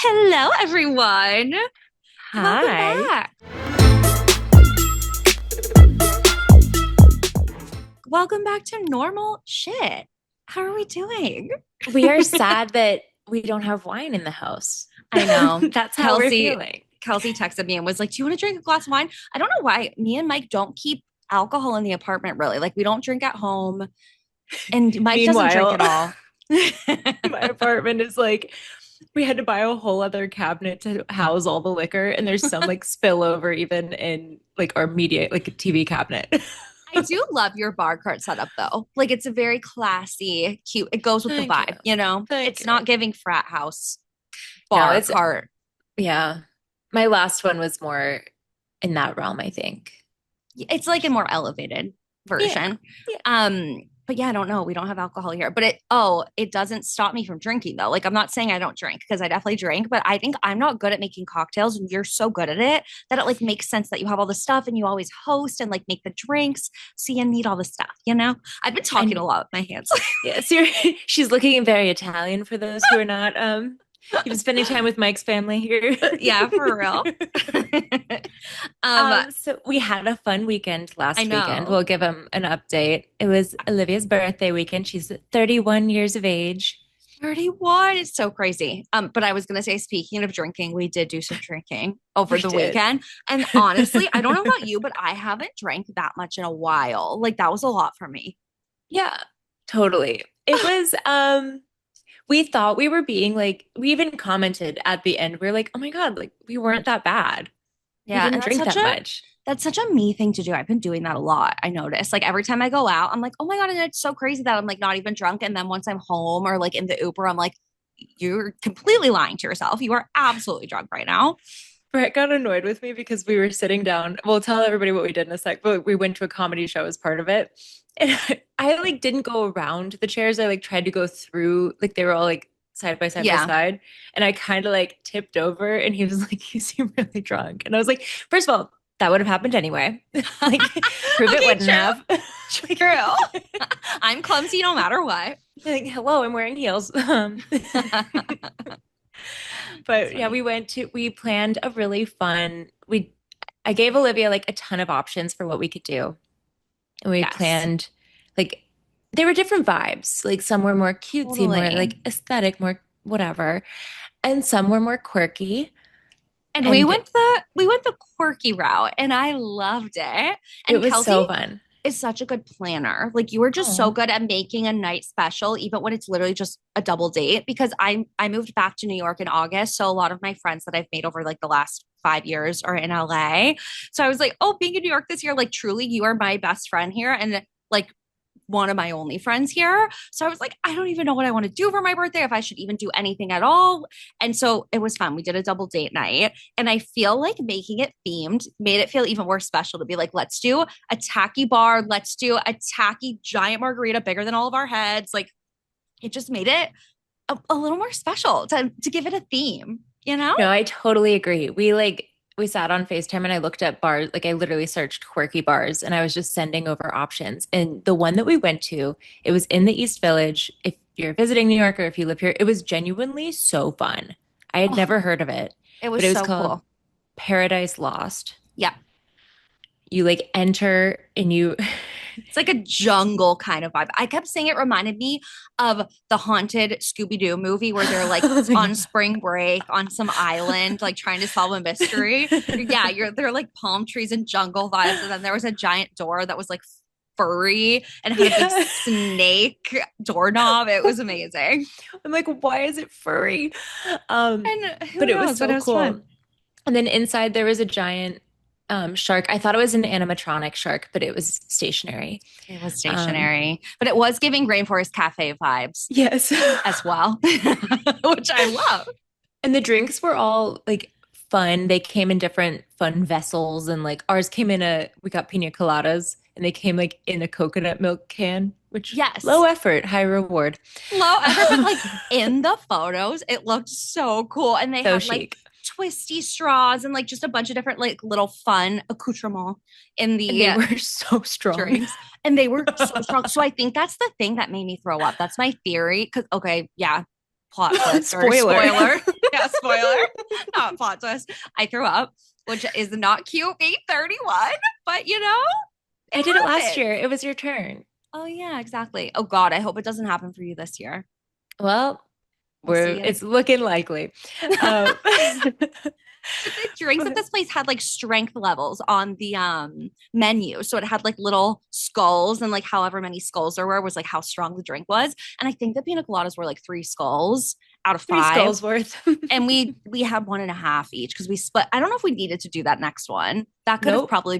Hello, everyone. Welcome Hi. back. Welcome back to normal shit. How are we doing? We are sad that we don't have wine in the house. I know. That's how we're Kelsey feeling. Kelsey texted me and was like, "Do you want to drink a glass of wine?" I don't know why. Me and Mike don't keep alcohol in the apartment really. Like we don't drink at home, and Mike doesn't drink Meanwhile, at all. my apartment is like, we had to buy a whole other cabinet to house all the liquor, and there's some like spillover even in like our media, like a TV cabinet. I do love your bar cart setup though. Like it's a very classy, cute. It goes with the Thank you. vibe, you know? Thank It's you. not giving frat house No, bar it's cart. yeah. My last one was more in that realm, I think. It's like a more elevated Yeah. version. Yeah. But yeah, I don't know. We don't have alcohol here. But it doesn't stop me from drinking though. Like I'm not saying I don't drink because I definitely drink, but I think I'm not good at making cocktails and you're so good at it that it like makes sense that you have all the stuff and you always host and like make the drinks. So you need all the stuff, you know? I've been talking And a lot with my hands. yes, she's looking very Italian for those who are not you've been spending time with Mike's family here. Yeah, for real. So we had a fun weekend I last weekend. know. We'll give him an update. It was Olivia's birthday weekend. She's 31 years of age. 31 is so crazy. But I was gonna say, speaking of drinking, we did do some drinking over We the did. weekend. And honestly, I don't know about you, but I haven't drank that much in a while. Like that was a lot for me. Yeah, totally. It was we thought we were being like we even commented at the end. We are like, "Oh my God, like we weren't that bad. We Yeah, didn't and drink that much." that's such a me thing to do. I've been doing that a lot. I notice. Like every time I go out, I'm like, oh my God, and it's so crazy that I'm like not even drunk. And then once I'm home or like in the Uber, I'm like, you're completely lying to yourself. You are absolutely drunk right now. Brett got annoyed with me because we were sitting down. We'll tell everybody what we did in a sec, but we went to a comedy show as part of it. And I like didn't go around the chairs. I like tried to go through, like they were all like side by side by Yeah. side. And I kind of like tipped over and he was like, "You seem really drunk." And I was like, first of all, that would have happened anyway. Like, prove it Okay, wouldn't true. have. True. I'm clumsy no matter what. Like, hello, I'm wearing heels. That's But yeah, funny. we planned a really fun, I gave Olivia like a ton of options for what we could do. And we Yes, planned like there were different vibes. Like some were more cutesy, more totally. like aesthetic, more whatever. And some were more quirky. And And we went the quirky route and I loved it. it And was Kelsey so fun. is such a good planner. Like you were just so Oh, good at making a night special, even when it's literally just a double date. Because I moved back to New York in August. So a lot of my friends that I've made over like the last 5 years are in LA. So I was like, oh, being in New York this year, like truly you are my best friend here. And like one of my only friends here. So I was like, I don't even know what I want to do for my birthday, if I should even do anything at all. And so it was fun. We did a double date night. And I feel like making it themed made it feel even more special to be like, let's do a tacky bar. Let's do a tacky giant margarita bigger than all of our heads. Like it just made it a little more special to give it a theme, you know? no, I totally agree. We sat on FaceTime and I looked at bars, like I literally searched quirky bars and I was just sending over options. And the one that we went to, it was in the East Village. If you're visiting New York or if you live here, it was genuinely so fun. I had Oh, never heard of it, it but was it was so called cool. Paradise Lost. Yeah. You like enter and you It's like a jungle kind of vibe. I kept saying it reminded me of the haunted Scooby Doo movie where they're like on yeah. spring break on some island, like trying to solve a mystery. Yeah, they're like palm trees and jungle vibes. And then there was a giant door that was like furry and had a big Yeah. snake doorknob. It was amazing. I'm like, why is it furry? Um, And who but it was knows, but it so was fun. cool. And then inside there was a giant shark. I thought it was an animatronic shark, but it was stationary. It was Um, stationary, but it was giving Rainforest Cafe vibes yes. as well, which I love. And the drinks were all like fun. They came in different fun vessels and like ours came in we got pina coladas and they came like in a coconut milk can, which low Yes. effort, high reward. Low effort, but like in the photos, it looked so cool. And they So had like chic. twisty straws and like just a bunch of different like little fun accoutrements in And they the were so strong. drinks. And they were so strong. So I think that's the thing that made me throw up. That's my theory. Cause okay, yeah, plot twist or Spoiler. spoiler. Yeah, spoiler. Not plot twist. I threw up, which is not cute being 31, but I it did it last happens. year. It was your turn. Oh yeah, exactly. Oh God, I hope it doesn't happen for you this year. Well, We'll see. it's looking likely. Um, But the drinks at this place had like strength levels on the menu. So it had like little skulls, and like however many skulls there were was like how strong the drink was. And I think the pina coladas were like 3 skulls out of Three 5. skulls worth. And we had 1.5 each because we split. I don't know if we needed to do that next one. That could have Nope. probably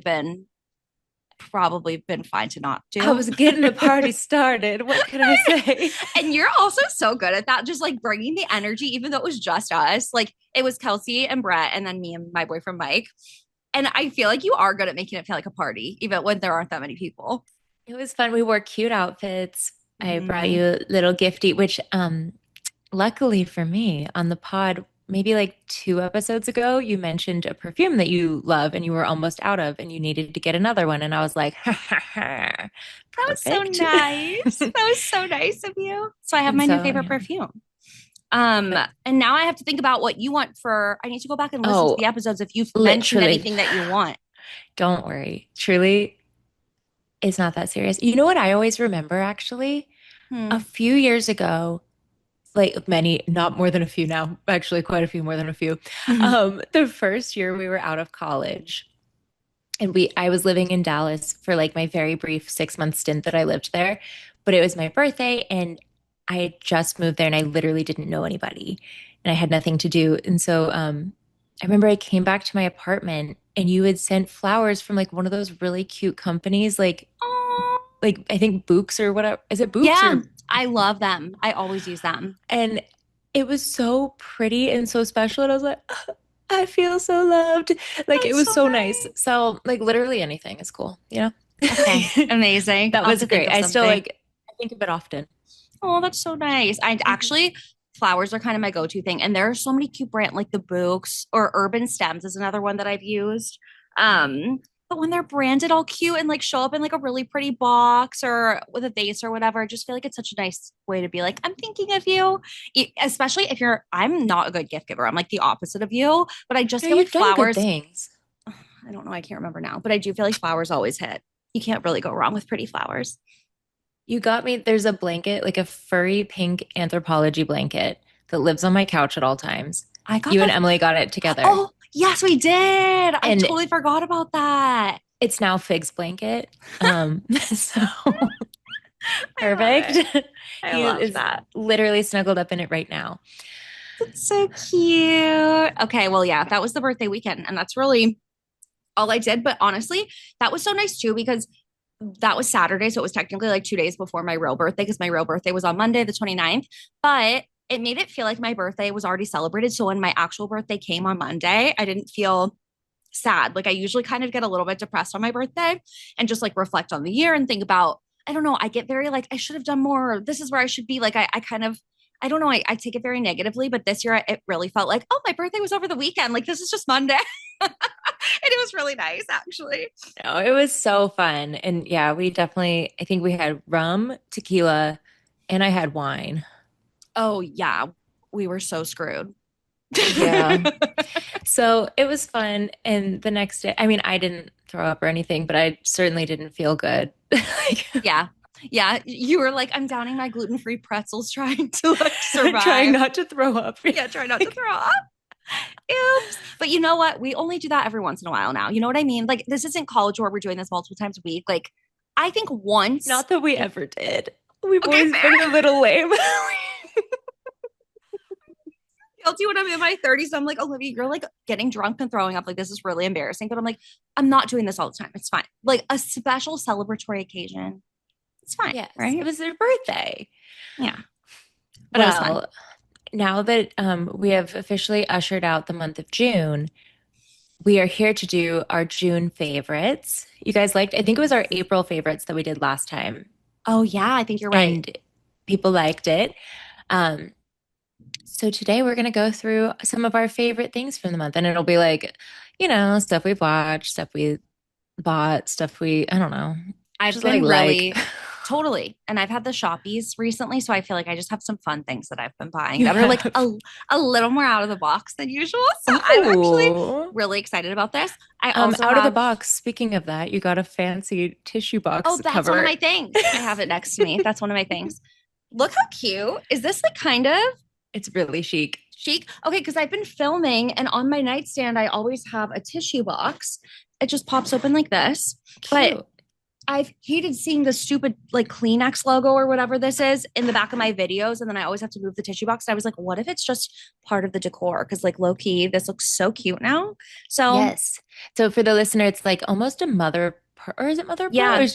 been fine to not I do. was getting the party started. What can I say? And you're also so good at that, just like bringing the energy, even though it was just us. Like it was Kelsey and Brett, and then me and my boyfriend Mike. And I feel like you are good at making it feel like a party, even when there aren't that many people. It was fun. We wore cute outfits. I brought Mm. you a little gifty, which luckily for me on the pod, maybe like 2 episodes ago, you mentioned a perfume that you love and you were almost out of and you needed to get another one. And I was like, ha, ha, ha, That was so perfect. nice. That was so nice of you. So I have And my new so, favorite yeah. perfume. But And now I have to think about what you want for. I need to go back and listen to oh, the episodes if you've mentioned literally, anything that you want. don't worry. Truly, it's not that serious. You know what I always remember actually? A Hmm. few years ago, like many, not more than a few now, actually quite a few more than a few. The first year we were out of college and I was living in Dallas for like my very brief 6 month stint that I lived there, but it was my birthday and I had just moved there and I literally didn't know anybody and I had nothing to do. And so I remember I came back to my apartment and you had sent flowers from like one of those really cute companies, Oh, like I think Books or whatever. Is it Books yeah. or I love them. I always use them. and it was so pretty and so special. And I was like, I feel so loved. Like it That's was so so nice. nice. So like literally anything is cool, you know? Okay, amazing. That I'll have was to think great. of I still something. like I think of it often. Oh, that's so nice. I Mhm. actually, flowers are kind of my go-to thing. And there are so many cute brand like the Books or Urban Stems is another one that I've used. But when they're branded all cute and like show up in like a really pretty box or with a vase or whatever, I just feel like it's such a nice way to be like, I'm thinking of you. Especially if I'm not a good gift giver. I'm like the opposite of you, but I just No, feel like you've done good flowers, things. I don't know, I can't remember now, but I do feel like flowers always hit. You can't really go wrong with pretty flowers. You got me, there's a blanket, like a furry pink anthropology blanket that lives on my couch at all times. I got You and that. Emily got it together. Oh, yes, we did. I And totally forgot about that. it's now Fig's blanket. So I love perfect. it. I He love is that. literally snuggled up in it right now. That's so cute. Okay, well, yeah, that was the birthday weekend, and that's really all I did. But honestly, that was so nice too because that was Saturday. So it was technically like 2 days before my real birthday because my real birthday was on Monday, the 29th. But it made it feel like my birthday was already celebrated. So when my actual birthday came on Monday, I didn't feel sad. Like I usually kind of get a little bit depressed on my birthday and just like reflect on the year and think about, I don't know, I get very like, I should have done more. This is where I should be. Like I kind of, I don't know, I take it very negatively, but this year it really felt like, oh, my birthday was over the weekend. Like this is just Monday. And it was really nice, actually. No, it was so fun. And yeah, we definitely, I think we had rum, tequila, and I had wine. Oh, yeah. We were so screwed. Yeah. So it was fun. And the next day, I mean, I didn't throw up or anything, but I certainly didn't feel good. Like, Yeah. Yeah. You were like, I'm downing my gluten-free pretzels trying to like trying survive. not to throw up. Yeah, try not to Like, throw up. Oops. But you know what? We only do that every once in a while now. You know what I mean? Like this isn't college where we're doing this multiple times a week. Like I think once. not that we ever did. We've Okay, always fair. been a little lame. Guilty when I'm in my 30s. I'm like, Olivia, you're like getting drunk and throwing up. Like this is really embarrassing. But I'm like, I'm not doing this all the time. It's fine. Like a special celebratory occasion. It's fine, Yes, it right? was their birthday. Yeah. But it was fun. Well, now that we have officially ushered out the month of June, we are here to do our June favorites. You guys liked, I think it was our April favorites that we did last time, Oh yeah, I think you're right. and people liked it. Um, so today we're going to go through some of our favorite things from the month, and it'll be like, stuff we've watched, stuff we bought, stuff we, I don't know, I've just like been like. really Totally. And I've had the Shoppies recently, so I feel like I just have some fun things that I've been buying You that are like have. a little more out of the box than usual. So I'm actually Oh. really excited about this. I also Out of the have, box, speaking of that, you got a fancy tissue oh, box that's one of cover. my things. I have it next to me. That's one of my things. Look how cute. Is this like kind of It's really chic. chic? Okay, because I've been filming and on my nightstand, I always have a tissue box. It just pops open like this. But Cute. I've hated seeing the stupid like Kleenex logo or whatever this is in the back of my videos. And then I always have to move the tissue box. And I was like, what if it's just part of the decor? Because like low key, this looks so cute now. So Yes. So for the listener, it's like almost a mother or is it mother pearl? Or yeah,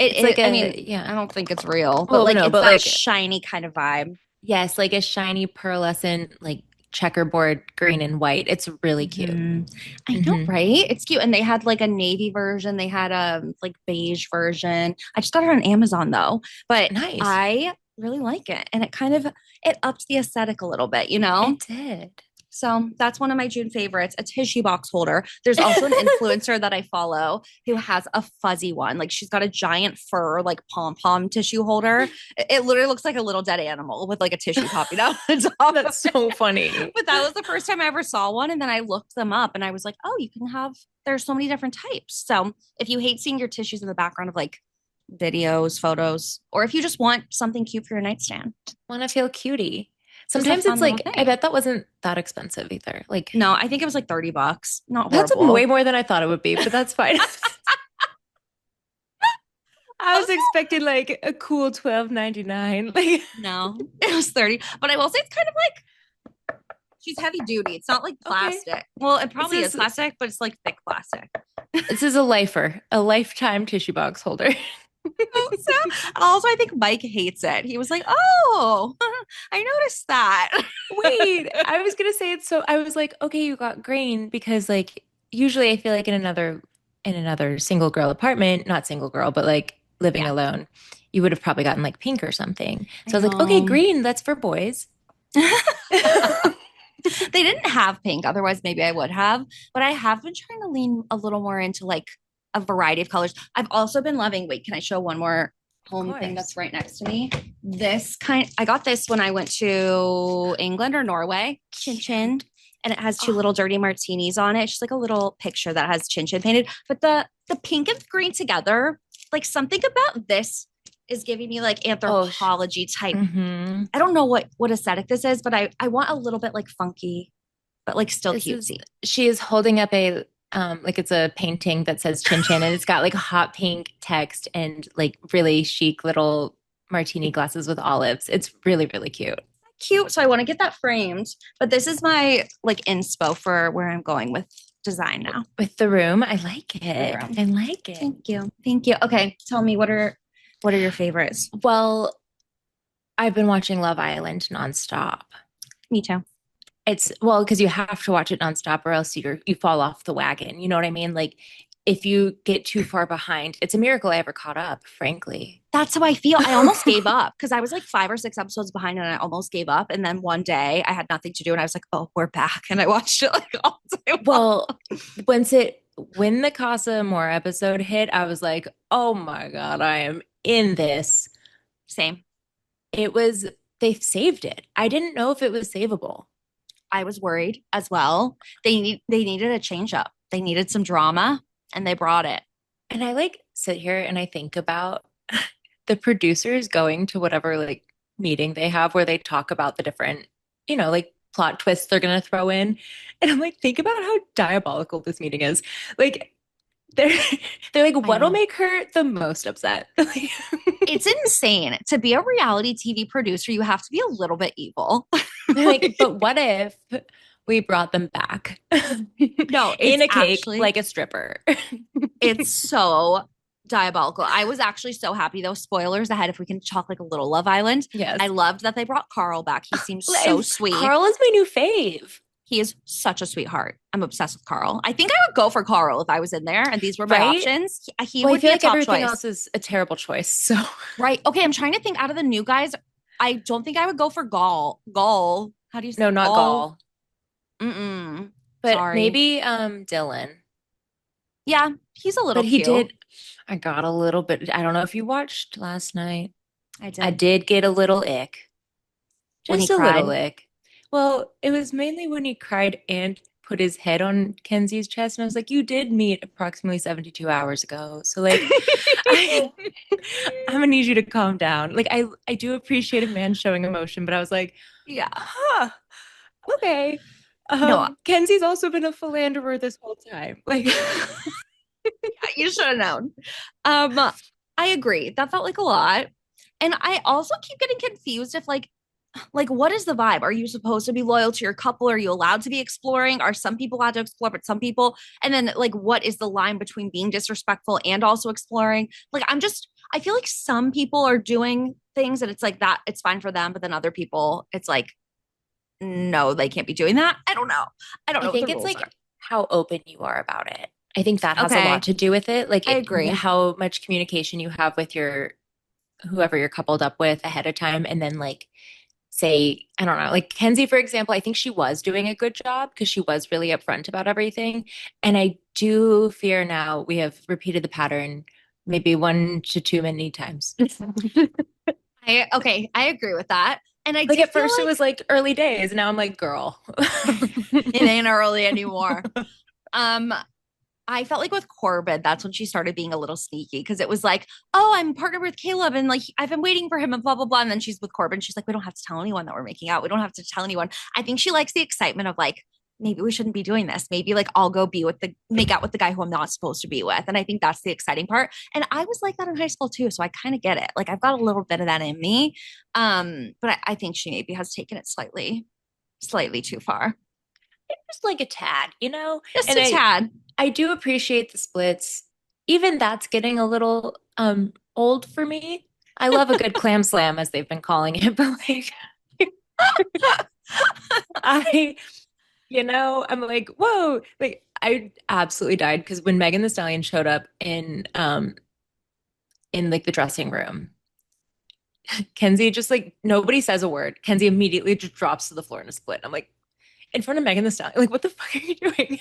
it's like I mean, yeah. I don't think it's real, but Well, like no, it's but that like shiny kind of vibe. yes, like a shiny pearlescent like checkerboard green and white. It's really cute. Mhm. I know, Hmm. right? It's cute. And they had like a navy version. They had a like beige version. I just got it on Amazon though, but Nice. I really like it. And it kind of it ups the aesthetic a little bit, you know? It did. So that's one of my June favorites, a tissue box holder. There's also an influencer that I follow who has a fuzzy one. Like she's got a giant fur, like pom pom tissue holder. It literally looks like a little dead animal with like a tissue popping out the top of That's it. so funny. But that was the first time I ever saw one. And then I looked them up and I was like, oh, you can have, there's so many different types. So if you hate seeing your tissues in the background of like videos, photos, or if you just want something cute for your nightstand, Want to feel cutie. just a Sometimes it's fun little like, I thing. bet that wasn't that expensive either. Like, No, I think it was like $30. Not that's way horrible. more than I thought it would be, but that's fine. I was Also, expecting like a cool 12.99. Like, no, it was 30. But I will say it's kind of like she's heavy duty. It's not like okay. plastic. Well, it This probably is is plastic, but it's like thick plastic. this is a lifer, a lifetime tissue box holder. So, also, I think Mike hates it. He was like, "Oh, I noticed that." Wait, I was gonna say it's so I was like, okay, you got green because like usually I feel like in another single girl apartment, not single girl, but like living Yeah, alone, you would have probably gotten like pink or something. I So I was like, okay, know. green, that's for boys. They didn't have pink, otherwise maybe I would have. But I have been trying to lean a little more into like a variety of colors. I've also been loving, wait, can I show one more Of home thing course. that's right next to me? This kind, I got this when I went to England or Norway, Chin Chin. Cute. And it has two Oh, little dirty martinis on it. It's just like a little picture that has Chin Chin painted. But the pink and green together, like something about this is giving me like oh, anthropology type. mm-hmm. I don't know what aesthetic this is, but I want a little bit like funky, but like still This is cutesy. she is holding up a like it's a painting that says Chin Chin and it's got like hot pink text and like really chic little martini glasses with olives. It's really, really cute. Cute. So I want to get that framed. But this is my like inspo for where I'm going with design now. With the room, I like The it. room. I like it. Thank you. Thank you. Okay. Tell me what are your favorites? Well, I've been watching Love Island nonstop. Me too. It's well, because you have to watch it nonstop or else you fall off the wagon. You know what I mean? Like if you get too far behind, it's a miracle I ever caught up, frankly. That's how I feel. I almost gave up because I was like 5 or 6 episodes behind and I almost gave up. And then one day I had nothing to do and I was like, oh, we're back. And I watched it like all day long. Well, when the Casa Amor episode hit, I was like, oh my God, I am in this. Same. It was, they saved it. I didn't know if it was savable. I was worried as well. They needed a change up. They needed some drama and they brought it. And I like sit here and I think about the producers going to whatever like meeting they have where they talk about the different, like plot twists they're going to throw in. And I'm like, think about how diabolical this meeting is. Like, they're they're like, I what'll know. make her the most upset? It's insane. To be a reality TV producer, you have to be a little bit evil. They're like, but what if we brought them back No, in a cake like a stripper? it's so diabolical. I was actually so happy though. Spoilers ahead if we can talk like a little Love Island. Yes. I loved that they brought Carl back. He seems so sweet. Carl is my new fave. He is such a sweetheart. I'm obsessed with Carl. I think I would go for Carl if I was in there and these were my Right? options. He Well, I would be feel a like top everything choice. else is a terrible choice. So, Right. Okay. I'm trying to think out of the new guys. I don't think I would go for Gall. Gall. How do you say no, not Gall? Gall. Mm-mm. But Sorry. maybe Dylan. Yeah. He's a little But he cute. did, I got a little bit, I don't know if you watched last night. I I did. did get a little ick, When he just a little cried. ick. Well, it was mainly when he cried and put his head on Kenzie's chest. And I was like, you did meet approximately 72 hours ago. So like, I, I'm gonna need you to calm down. Like I do appreciate a man showing emotion, but I was like, Yeah. huh, okay. No, Kenzie's also been a philanderer this whole time. Like, you should have known. Um, I agree. That felt like a lot. And I also keep getting confused if like what is the vibe? Are you supposed to be loyal to your couple? Are you allowed to be exploring? Are some people allowed to explore, but some people? And then like what is the line between being disrespectful and also exploring? Like I feel like some people are doing things and it's like that it's fine for them, but then other people it's like no, they can't be doing that. I don't know. I don't I know what the think it's rules like are. how open you are about it. I think that has a lot Okay, to do with it. I agree. How much communication you have with your whoever you're coupled up with ahead of time, and then like say, I don't know, like Kenzie, for example, I think she was doing a good job because she was really upfront about everything. And I do fear now we have repeated the pattern maybe one to too many times. I okay, I agree with that. And I Like did at feel first it like was like early days, and now I'm like, girl. it ain't early anymore. Um, I felt like with Corbin, that's when she started being a little sneaky because it was like, oh, I'm partnered with Caleb and like I've been waiting for him and blah, blah, blah. And then she's with Corbin. She's like, we don't have to tell anyone that we're making out. We don't have to tell anyone. I think she likes the excitement of like, maybe we shouldn't be doing this. Maybe like I'll go be with the make out with the guy who I'm not supposed to be with. And I think that's the exciting part. And I was like that in high school too. So I kind of get it. Like I've got a little bit of that in me. But I think she maybe has taken it slightly too far. Just like a tad, you know? Just And a tad. I do appreciate the splits. Even that's getting a little old for me. I love a good clam slam, as they've been calling it, but like I, I'm like, whoa, like I absolutely died because when Megan the Stallion showed up in like the dressing room, Kenzie just like nobody says a word. Kenzie immediately just drops to the floor in a split. I'm like, in front of Megan the Stallion, like, what the fuck are you doing?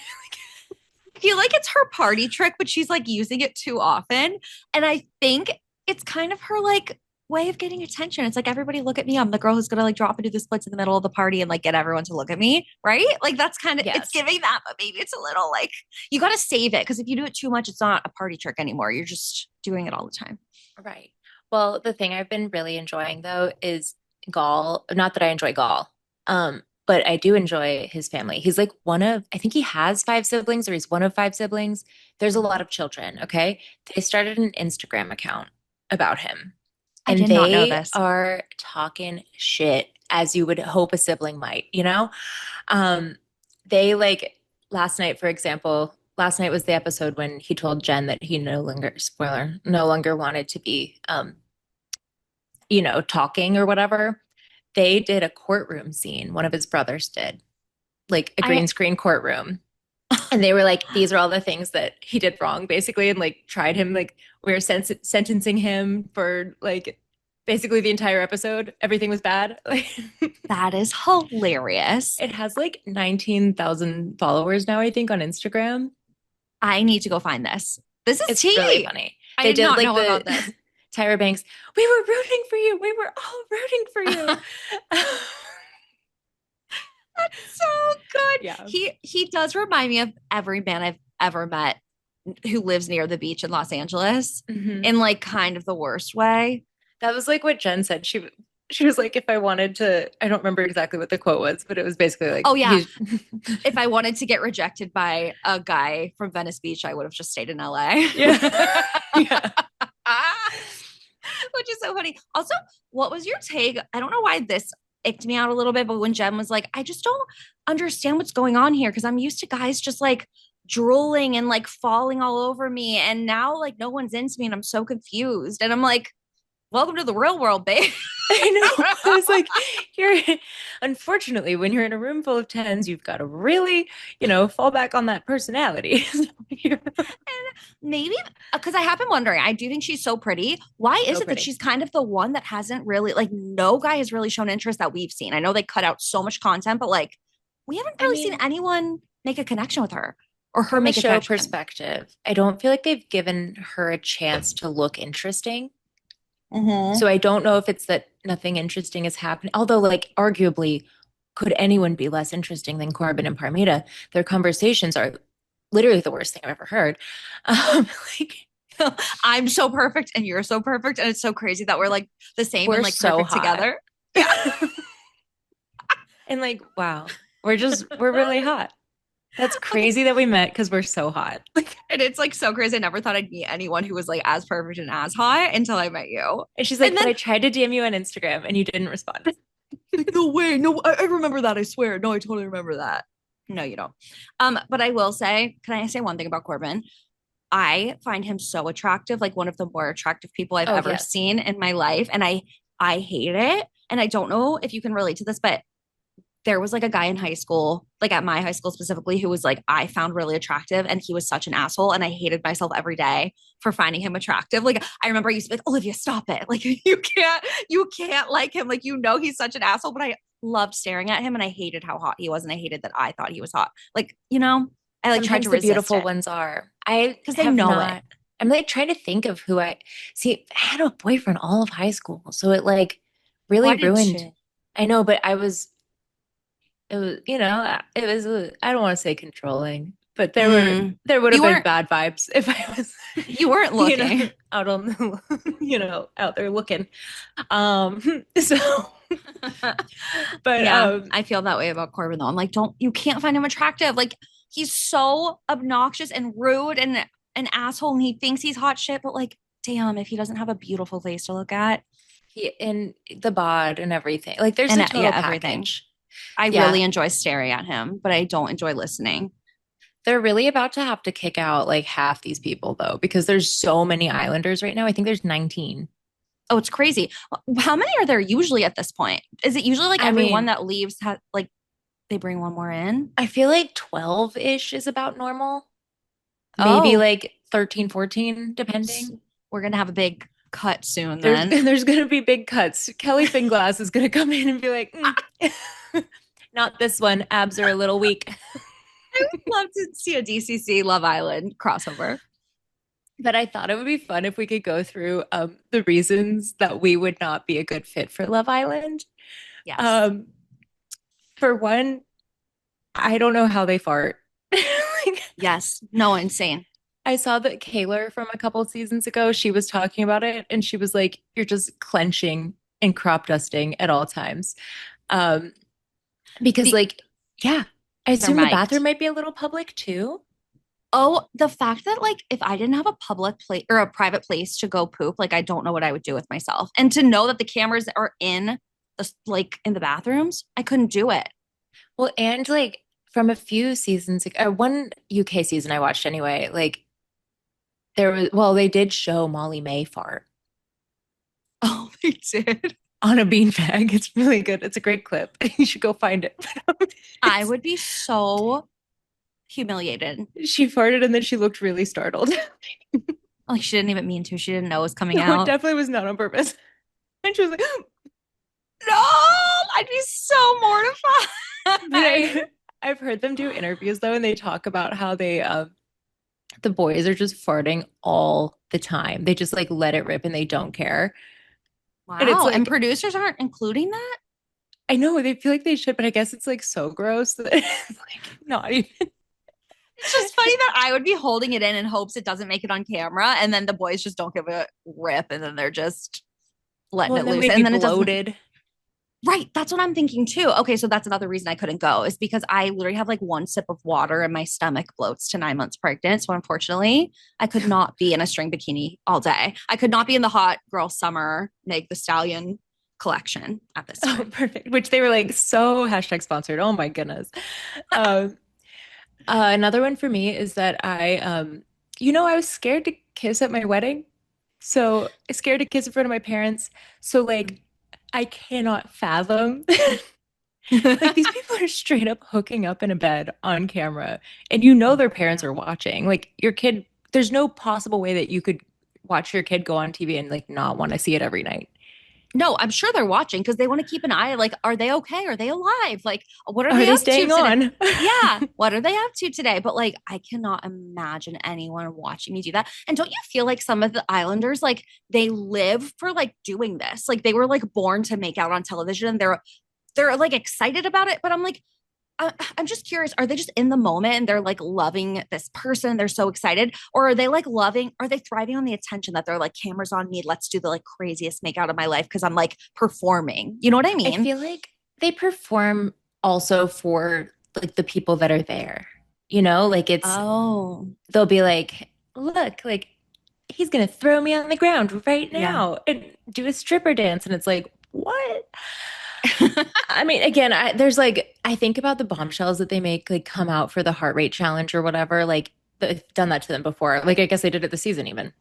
I feel like it's her party trick, but she's like using it too often. And I think it's kind of her like way of getting attention. It's like everybody look at me. I'm the girl who's gonna like drop into the splits in the middle of the party and like get everyone to look at me, right? Like that's kind of it's Yes, giving that, but maybe it's a little like you got to save it because if you do it too much, it's not a party trick anymore. You're just doing it all the time. right. Well, the thing I've been really enjoying though is Gall. Not that I enjoy Gall, but I do enjoy his family. He's like one of, I think he has five siblings or he's one of five siblings. There's a lot of children. Okay. They started an Instagram account about him I and did not know they this. are talking shit as you would hope a sibling might, you know? Um, they like last night, for example, last night was the episode when he told Jen that he no longer, spoiler, no longer wanted to be, talking or whatever. They did a courtroom scene. One of his brothers did, like a I green screen courtroom. And they were like, these are all the things that he did wrong, basically, and like tried him. Like, we were sentencing him for like basically the entire episode. Everything was bad. Like, that is hilarious. it has like 19,000 followers now, I think, on Instagram. I need to go find this. This is It's really tea. funny. I They did did not like know the about this. Tyra Banks. We were rooting for you. We were all rooting for you. So good. Yeah. He does remind me of every man I've ever met who lives near the beach in Los Angeles Mhm. in like kind of the worst way. That was like what Jen said. She was like, if I wanted to, I don't remember exactly what the quote was, but it was basically like Oh yeah, he's if I wanted to get rejected by a guy from Venice Beach, I would have just stayed in LA. yeah. Yeah. Which is so funny. Also, what was your take? I don't know why this icked me out a little bit, but when Jen was like, I just don't understand what's going on here because I'm used to guys just like drooling and like falling all over me. And now like no one's into me and I'm so confused. And I'm like, welcome to the real world, babe. I know. I was like, you're unfortunately when you're in a room full of tens, you've got to really, fall back on that personality. Maybe because I have been wondering, I do think she's so pretty. Why is So it that pretty. she's kind of the one that hasn't really, like, no guy has really shown interest that we've seen? I know they cut out so much content, but like, we haven't I really seen mean, anyone make a connection with her. or her From a make a show connection. perspective, I don't feel like they've given her a chance to look interesting. Mm-hmm. So I don't know if it's that nothing interesting is happening. Although, like, arguably, could anyone be less interesting than Corbin and Parmita? Their conversations are literally the worst thing I've ever heard. Um, like, I'm so perfect and you're so perfect. And it's so crazy that we're like the same and we're like so perfect hot. together. Yeah. And like, wow, we're really hot. That's crazy that we met because we're so hot. Like, And it's like so crazy. I never thought I'd meet anyone who was like as perfect and as hot until I met you. and she's And like, but then I tried to DM you on Instagram and you didn't respond. like, no way. No, I remember that. I swear. No, I totally remember that. No, you don't. But I will say, can I say one thing about Corbin? I find him so attractive, like one of the more attractive people I've Oh, ever yes. seen in my life. And I hate it. And I don't know if you can relate to this, but there was like a guy in high school, like at my high school specifically, who was like I found really attractive, and he was such an asshole, and I hated myself every day for finding him attractive. Like I remember I used to be like, Olivia, stop it! Like you can't like him. Like he's such an asshole, but I loved staring at him, and I hated how hot he was, and I hated that I thought he was hot. Like I like tried Sometimes to the resist beautiful it ones are. I because they have know it. not. I'm like trying to think of who I see. I had a boyfriend all of high school, so it like Oh, really I did ruined. too. I know, but it was, it was, I don't want to say controlling, but Mm. there would have You been weren't bad vibes if I was, you weren't looking. out on the, out there looking. So, but, Yeah, I feel that way about Corbin though. I'm like, don't you can't find him attractive. Like he's so obnoxious and rude and an asshole and he thinks he's hot shit, but like, damn, if he doesn't have a beautiful face to look at and the bod and everything, like there's and a total yeah, everything. package. I Yeah. really enjoy staring at him, but I don't enjoy listening. They're really about to have to kick out like half these people though, because there's so many Islanders right now. I think there's 19. Oh, it's crazy. How many are there usually at this point? Is it usually like I everyone mean, that leaves like they bring one more in? I feel like 12-ish is about normal. Maybe Oh, like 13, 14, depending. we're gonna have a big cut soon There's then. there's gonna be big cuts. Kelly Finglass is gonna come in and be like, not this one. Abs are a little weak. I would love to see a DCC Love Island crossover. But I thought it would be fun if we could go through the reasons that we would not be a good fit for Love Island. Yes. Um, for one, I don't know how they fart. Like, Yes. No, insane. I saw that Kaylor from a couple seasons ago, she was talking about it and she was like, you're just clenching and crop dusting at all times. Um, because The, like, yeah, I they're assume the bathroom mic'd. might be a little public too. Oh, the fact that like if I didn't have a public place or a private place to go poop, like I don't know what I would do with myself. And to know that the cameras are in the like in the bathrooms, I couldn't do it. Well, and like from a few seasons, one UK season I watched anyway, like they did show Molly May fart Oh, they did. on a beanbag. It's really good. It's a great clip. You should go find it. I It's, would be so humiliated. she farted and then she looked really startled. Like she didn't even mean to. She didn't know it was coming No, it out. definitely was not on purpose. And she was like, No, I'd be so but mortified. I've heard them do interviews though, and they talk about how the boys are just farting all the time. They just like let it rip and they don't care. And it's Wow. And like, producers aren't including that? I know they feel like they should, but I guess it's like so gross that it's like not even. It's just funny that I would be holding it in hopes it doesn't make it on camera, and then the boys just don't give a rip, and then they're just letting Well, it and then loose, we'd be and then it doesn't. bloated. Right, that's what I'm thinking too. Okay, so that's another reason I couldn't go is because I literally have like one sip of water and my stomach bloats to 9 months pregnant. So unfortunately, I could not be in a string bikini all day. I could not be in the hot girl summer Meg the Stallion collection at this Oh, time. perfect. Which they were like so hashtag sponsored. Oh my goodness. Um, another one for me is that I was scared to kiss at my wedding. So scared to kiss in front of my parents. So like I cannot fathom like these people are straight up hooking up in a bed on camera and Oh their my parents are God. watching. Like your kid, there's no possible way that you could watch your kid go on TV and like not want to see it every night. No, I'm sure they're watching because they want to keep an eye. Like, are they okay? Are they alive? Like, what are Are they they up to staying today? on? Yeah, what are they up to today? But like, I cannot imagine anyone watching me do that. And don't you feel like some of the Islanders, like, they live for like doing this? Like, they were like born to make out on television. And they're like excited about it. But I'm like, I'm just curious, are they just in the moment and they're like loving this person? They're so excited. Or are they like loving, are they thriving on the attention that they're like, cameras on me? Let's do the like craziest make out of my life because I'm like performing. You know what I I mean? feel like they perform also for like the people that are there. Like Oh, they'll be like, look, like he's gonna throw me on the ground right yeah. now and do a stripper dance. And it's like, what? I mean, again, there's like, I think about the bombshells that they make like come out for the heart rate challenge or whatever. Like, they've done that to them before. Like, I guess they did it this season even.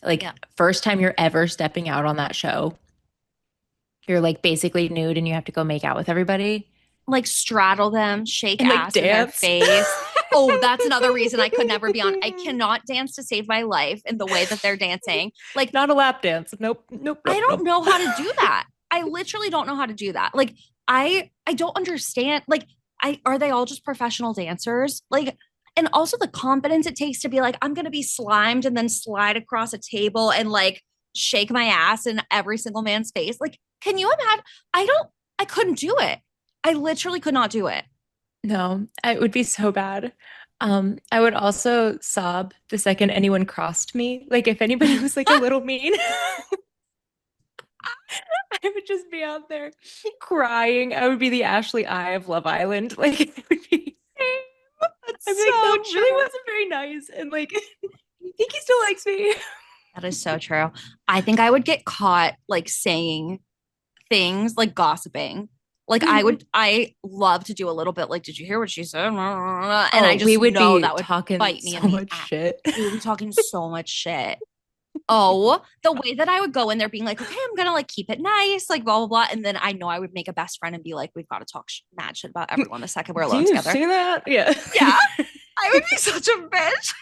Like, Yeah. first time you're ever stepping out on that show, you're like basically nude and you have to go make out with everybody Like straddle them, shake and like ass in their dance. face. Oh, that's another reason I could never be on. I cannot dance to save my life in the way that they're dancing. Like, Not a lap dance. Nope, nope, I nope, don't nope. know how to do that. I literally don't know how to do that. Like, I don't understand. Like, I are they all just professional dancers? Like, and also the confidence it takes to be like, I'm gonna be slimed and then slide across a table and like shake my ass in every single man's face. Like, can you imagine? I couldn't do it. I literally could not do it. No, it would be so bad. I would also sob the second anyone crossed me. Like if anybody was like a little mean, I would just be out there crying. I would be the Ashley I of Love Island. Like it would be, That's I'd be like, so that really true. wasn't very nice. And like, I think he still likes me. That is so true. I think I would get caught like saying things like gossiping. Like I love to do a little bit like, did you hear what she said? And I Oh, we just would know be that would talking bite me in so the much ass. shit. We would be talking so much shit. Oh, the way that I would go in there being like, okay, I'm gonna like keep it nice, like blah blah blah. And then I know I would make a best friend and be like, we've got to talk mad shit about everyone the second we're Do alone you together. see that? Yeah. Yeah, I would be such a bitch.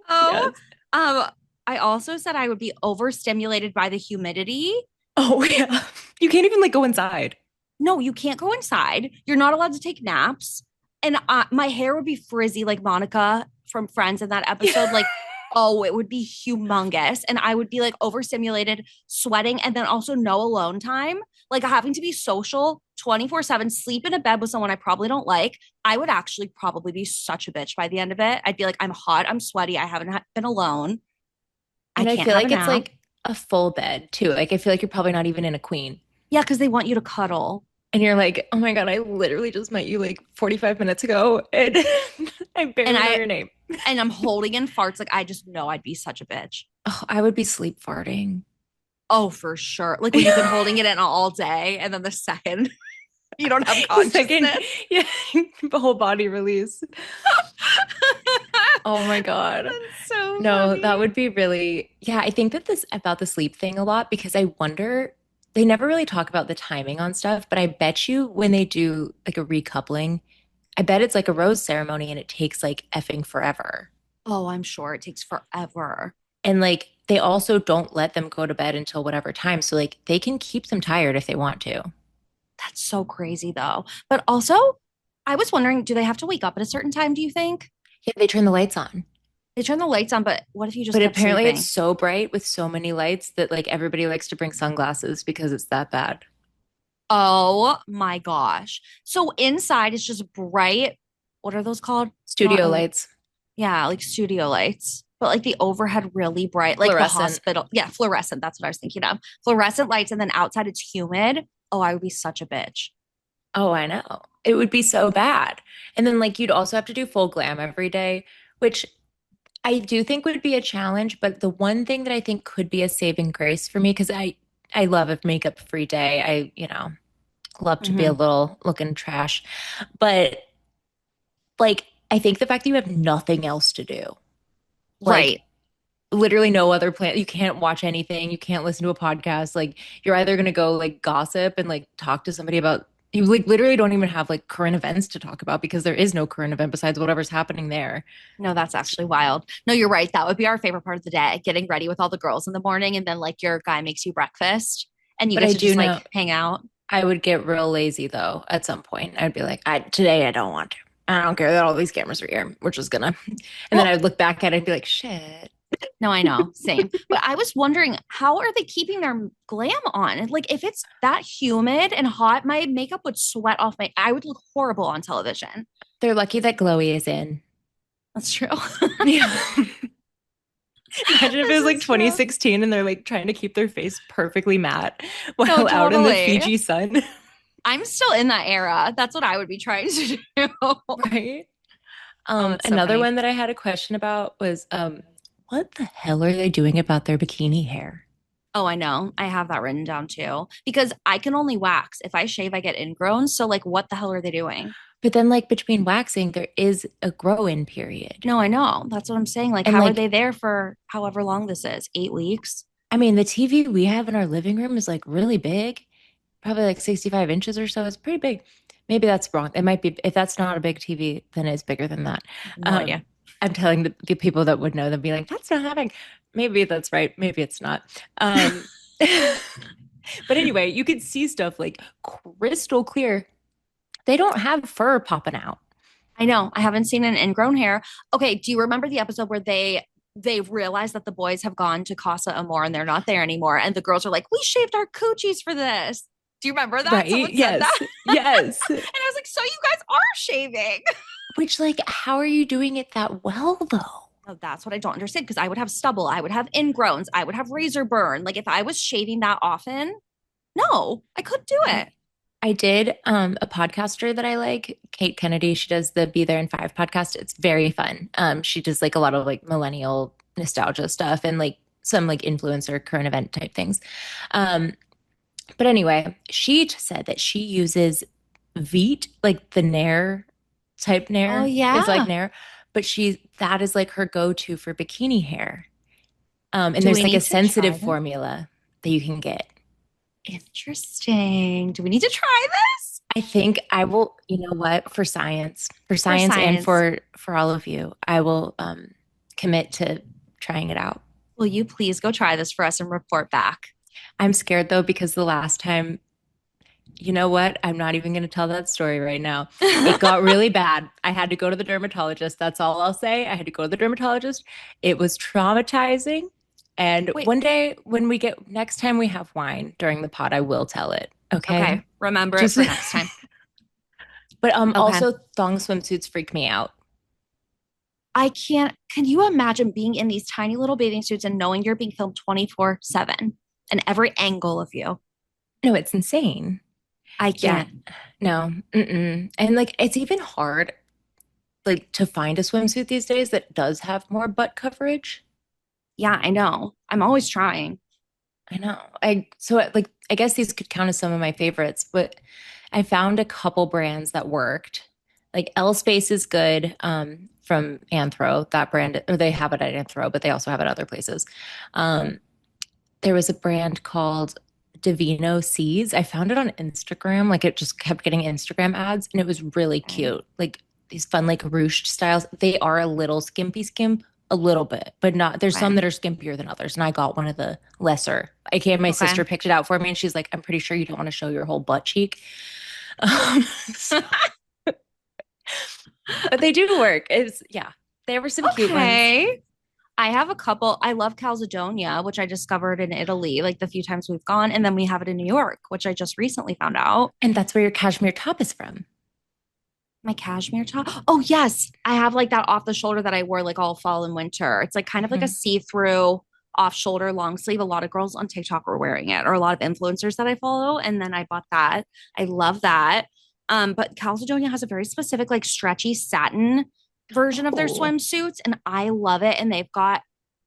Oh, Yes. um, I also said I would be overstimulated by the humidity. Oh, yeah. You can't even like go inside. No, you can't go inside. You're not allowed to take naps. And my hair would be frizzy like Monica from Friends in that episode. Yeah. Like, oh, it would be humongous. And I would be like overstimulated, sweating, and then also no alone time. Like having to be social 24/7, sleep in a bed with someone I probably don't like. I would actually probably be such a bitch by the end of it. I'd be like, I'm hot, I'm sweaty, I haven't been alone. I And I can't feel have a like it's nap. like a full bed too. Like I feel like you're probably not even in a queen. Yeah, because they want you to cuddle. And you're like, oh my God, I literally just met you like 45 minutes ago and I And barely know your name. I'm holding in farts. Like I just know I'd be such a bitch. Oh, I would be sleep farting. Oh, for sure. Like when you've been holding it in all day, and then the second you don't have The second, consciousness. yeah, the whole body release. Oh my God. That's so No, that funny. would be really, yeah, I think that this about the sleep thing a lot because I wonder, they never really talk about the timing on stuff, but I bet you when they do like a recoupling, I bet it's like a rose ceremony and it takes like effing forever. Oh, I'm sure it takes forever. And like they also don't let them go to bed until whatever time. So like they can keep them tired if they want to. That's so crazy though. But also, I was wondering, do they have to wake up at a certain time, do you think? Yeah, they turn the lights on. They turn the lights on, but what if you just But kept apparently it's sleeping? so bright with so many lights that like everybody likes to bring sunglasses because it's that bad. Oh my gosh. So inside it's just bright. What are those called? Not Studio lights, Yeah, like studio lights, but like the overhead really bright, like the fluorescent. hospital. Yeah, fluorescent. That's what I was thinking of. Fluorescent lights, and then outside it's humid. Oh, I would be such a bitch. Oh, I know. It would be so bad. And then like you'd also have to do full glam every day, which I do think would be a challenge, but the one thing that I think could be a saving grace for me, because I love a makeup free day. Love to be a Hmm. little looking trash. But like I think the fact that you have nothing else to do, like Right. literally no other plan, you can't watch anything, you can't listen to a podcast. Like you're either gonna go like gossip and like talk to somebody about You like literally don't even have like current events to talk about because there is no current event besides whatever's happening there. No, that's actually wild. No, you're right. That would be our favorite part of the day, getting ready with all the girls in the morning, and then like your guy makes you breakfast and you But get I to do just like know hang out. I would get real lazy though at some point. I'd be like, today I don't want to. I don't care that all these cameras are here. We're just gonna. And then Well, I would look back at it and be like, shit. no, I know, same. But I was wondering, how are they keeping their glam on? Like, if it's that humid and hot, my makeup would sweat off my. I would look horrible on television. They're lucky that Glowy is in. That's true. Yeah. Imagine if it This was like is true. 2016 and they're like trying to keep their face perfectly matte No, while out in the totally. Fiji sun. I'm still in that era. That's what I would be trying to do. Right. Oh, it's so Another funny. one that I had a question about was what the hell are they doing about their bikini hair? Oh, I know. I have that written down too because I can only wax. If I shave, I get ingrown. So, like, what the hell are they doing? But then like between waxing, there is a grow-in period. No, I know. That's what I'm saying. Like, And how are they like, there for however long this is? 8 weeks? I mean, the TV we have in our living room is like really big, probably like 65 inches or so. It's pretty big. Maybe that's wrong. It might be, if that's not a big TV, then it's bigger than that. No Um, idea. I'm telling the people that would know, they'll be like, that's not happening. Maybe that's right. Maybe it's not. But anyway, you could see stuff like crystal clear. They don't have fur popping out. I know. I haven't seen an ingrown hair. Okay, do you remember the episode where they realize that the boys have gone to Casa Amor and they're not there anymore? And the girls are like, "We shaved our coochies for this." Do you remember that? Right? Someone said that. Yes. Yes. And I was like, "So you guys are shaving?" Which, like, how are you doing it that well, though? No, that's what I don't understand because I would have stubble, I would have ingrowns, I would have razor burn. Like if I was shaving that often, no, I couldn't do I it. I did a podcaster that I like, Kate Kennedy. She does the Be There in Five podcast. It's very fun. She does like a lot of like millennial nostalgia stuff and like some like influencer current event type things. Um, but anyway, she said that she uses Veet, like the Nair type Oh Nair is like yeah. Nair, but that is like her go-to for bikini hair. And Do there's we like a need to try sensitive this? formula that you can get. Interesting. Do we need to try this? I think I will, you know what, for For science and science. for all of you, I will commit to trying it out. Will you please go try this for us and report back? I'm scared though because the last time, you know what, I'm not even going to tell that story right now. It got really bad. I had to go to the dermatologist. That's all I'll say. I had to go to the dermatologist. It was traumatizing. And Wait, one day when we get next time we have wine during the pod, I will tell it. Okay. okay. Remember it Just for next time. but Okay. also thong swimsuits freak me out. I can't. Can you imagine being in these tiny little bathing suits and knowing you're being filmed 24/7 and every angle of you? No, it's insane. I Yeah. can't. No. Mm-mm. And like it's even hard like to find a swimsuit these days that does have more butt coverage. Yeah, I know. I'm always trying. I know. Like I guess these could count as some of my favorites, but I found a couple brands that worked. Like L Space is good from Anthro, that brand, or they have it at Anthro, but they also have it other places. Um, there was a brand called Divino Seas. I found it on Instagram. Like it just kept getting Instagram ads and it was really Okay. cute. Like these fun, like ruched styles. They are a little skimpy skimp, a little bit, but not, there's some Okay. that are skimpier than others. And I got one of the lesser. I came, my sister Okay. picked it out for me and she's like, I'm pretty sure you don't want to show your whole butt cheek. Um, but they do work. It's, yeah, there were some cute ones. Okay. I have a couple. I love Calzedonia, which I discovered in Italy, like the few times we've gone. And then we have it in New York, which I just recently found out. And that's where your cashmere top is from. My cashmere top. Oh, yes. I have like that off the shoulder that I wore like all fall and winter. It's like kind of like a Mhm. see-through off shoulder long sleeve. A lot of girls on TikTok were wearing it, or a lot of influencers that I follow. And then I bought that. I love that. But Calzedonia has a very specific, like stretchy satin version of their Oh, swimsuits, and I love it. And they've got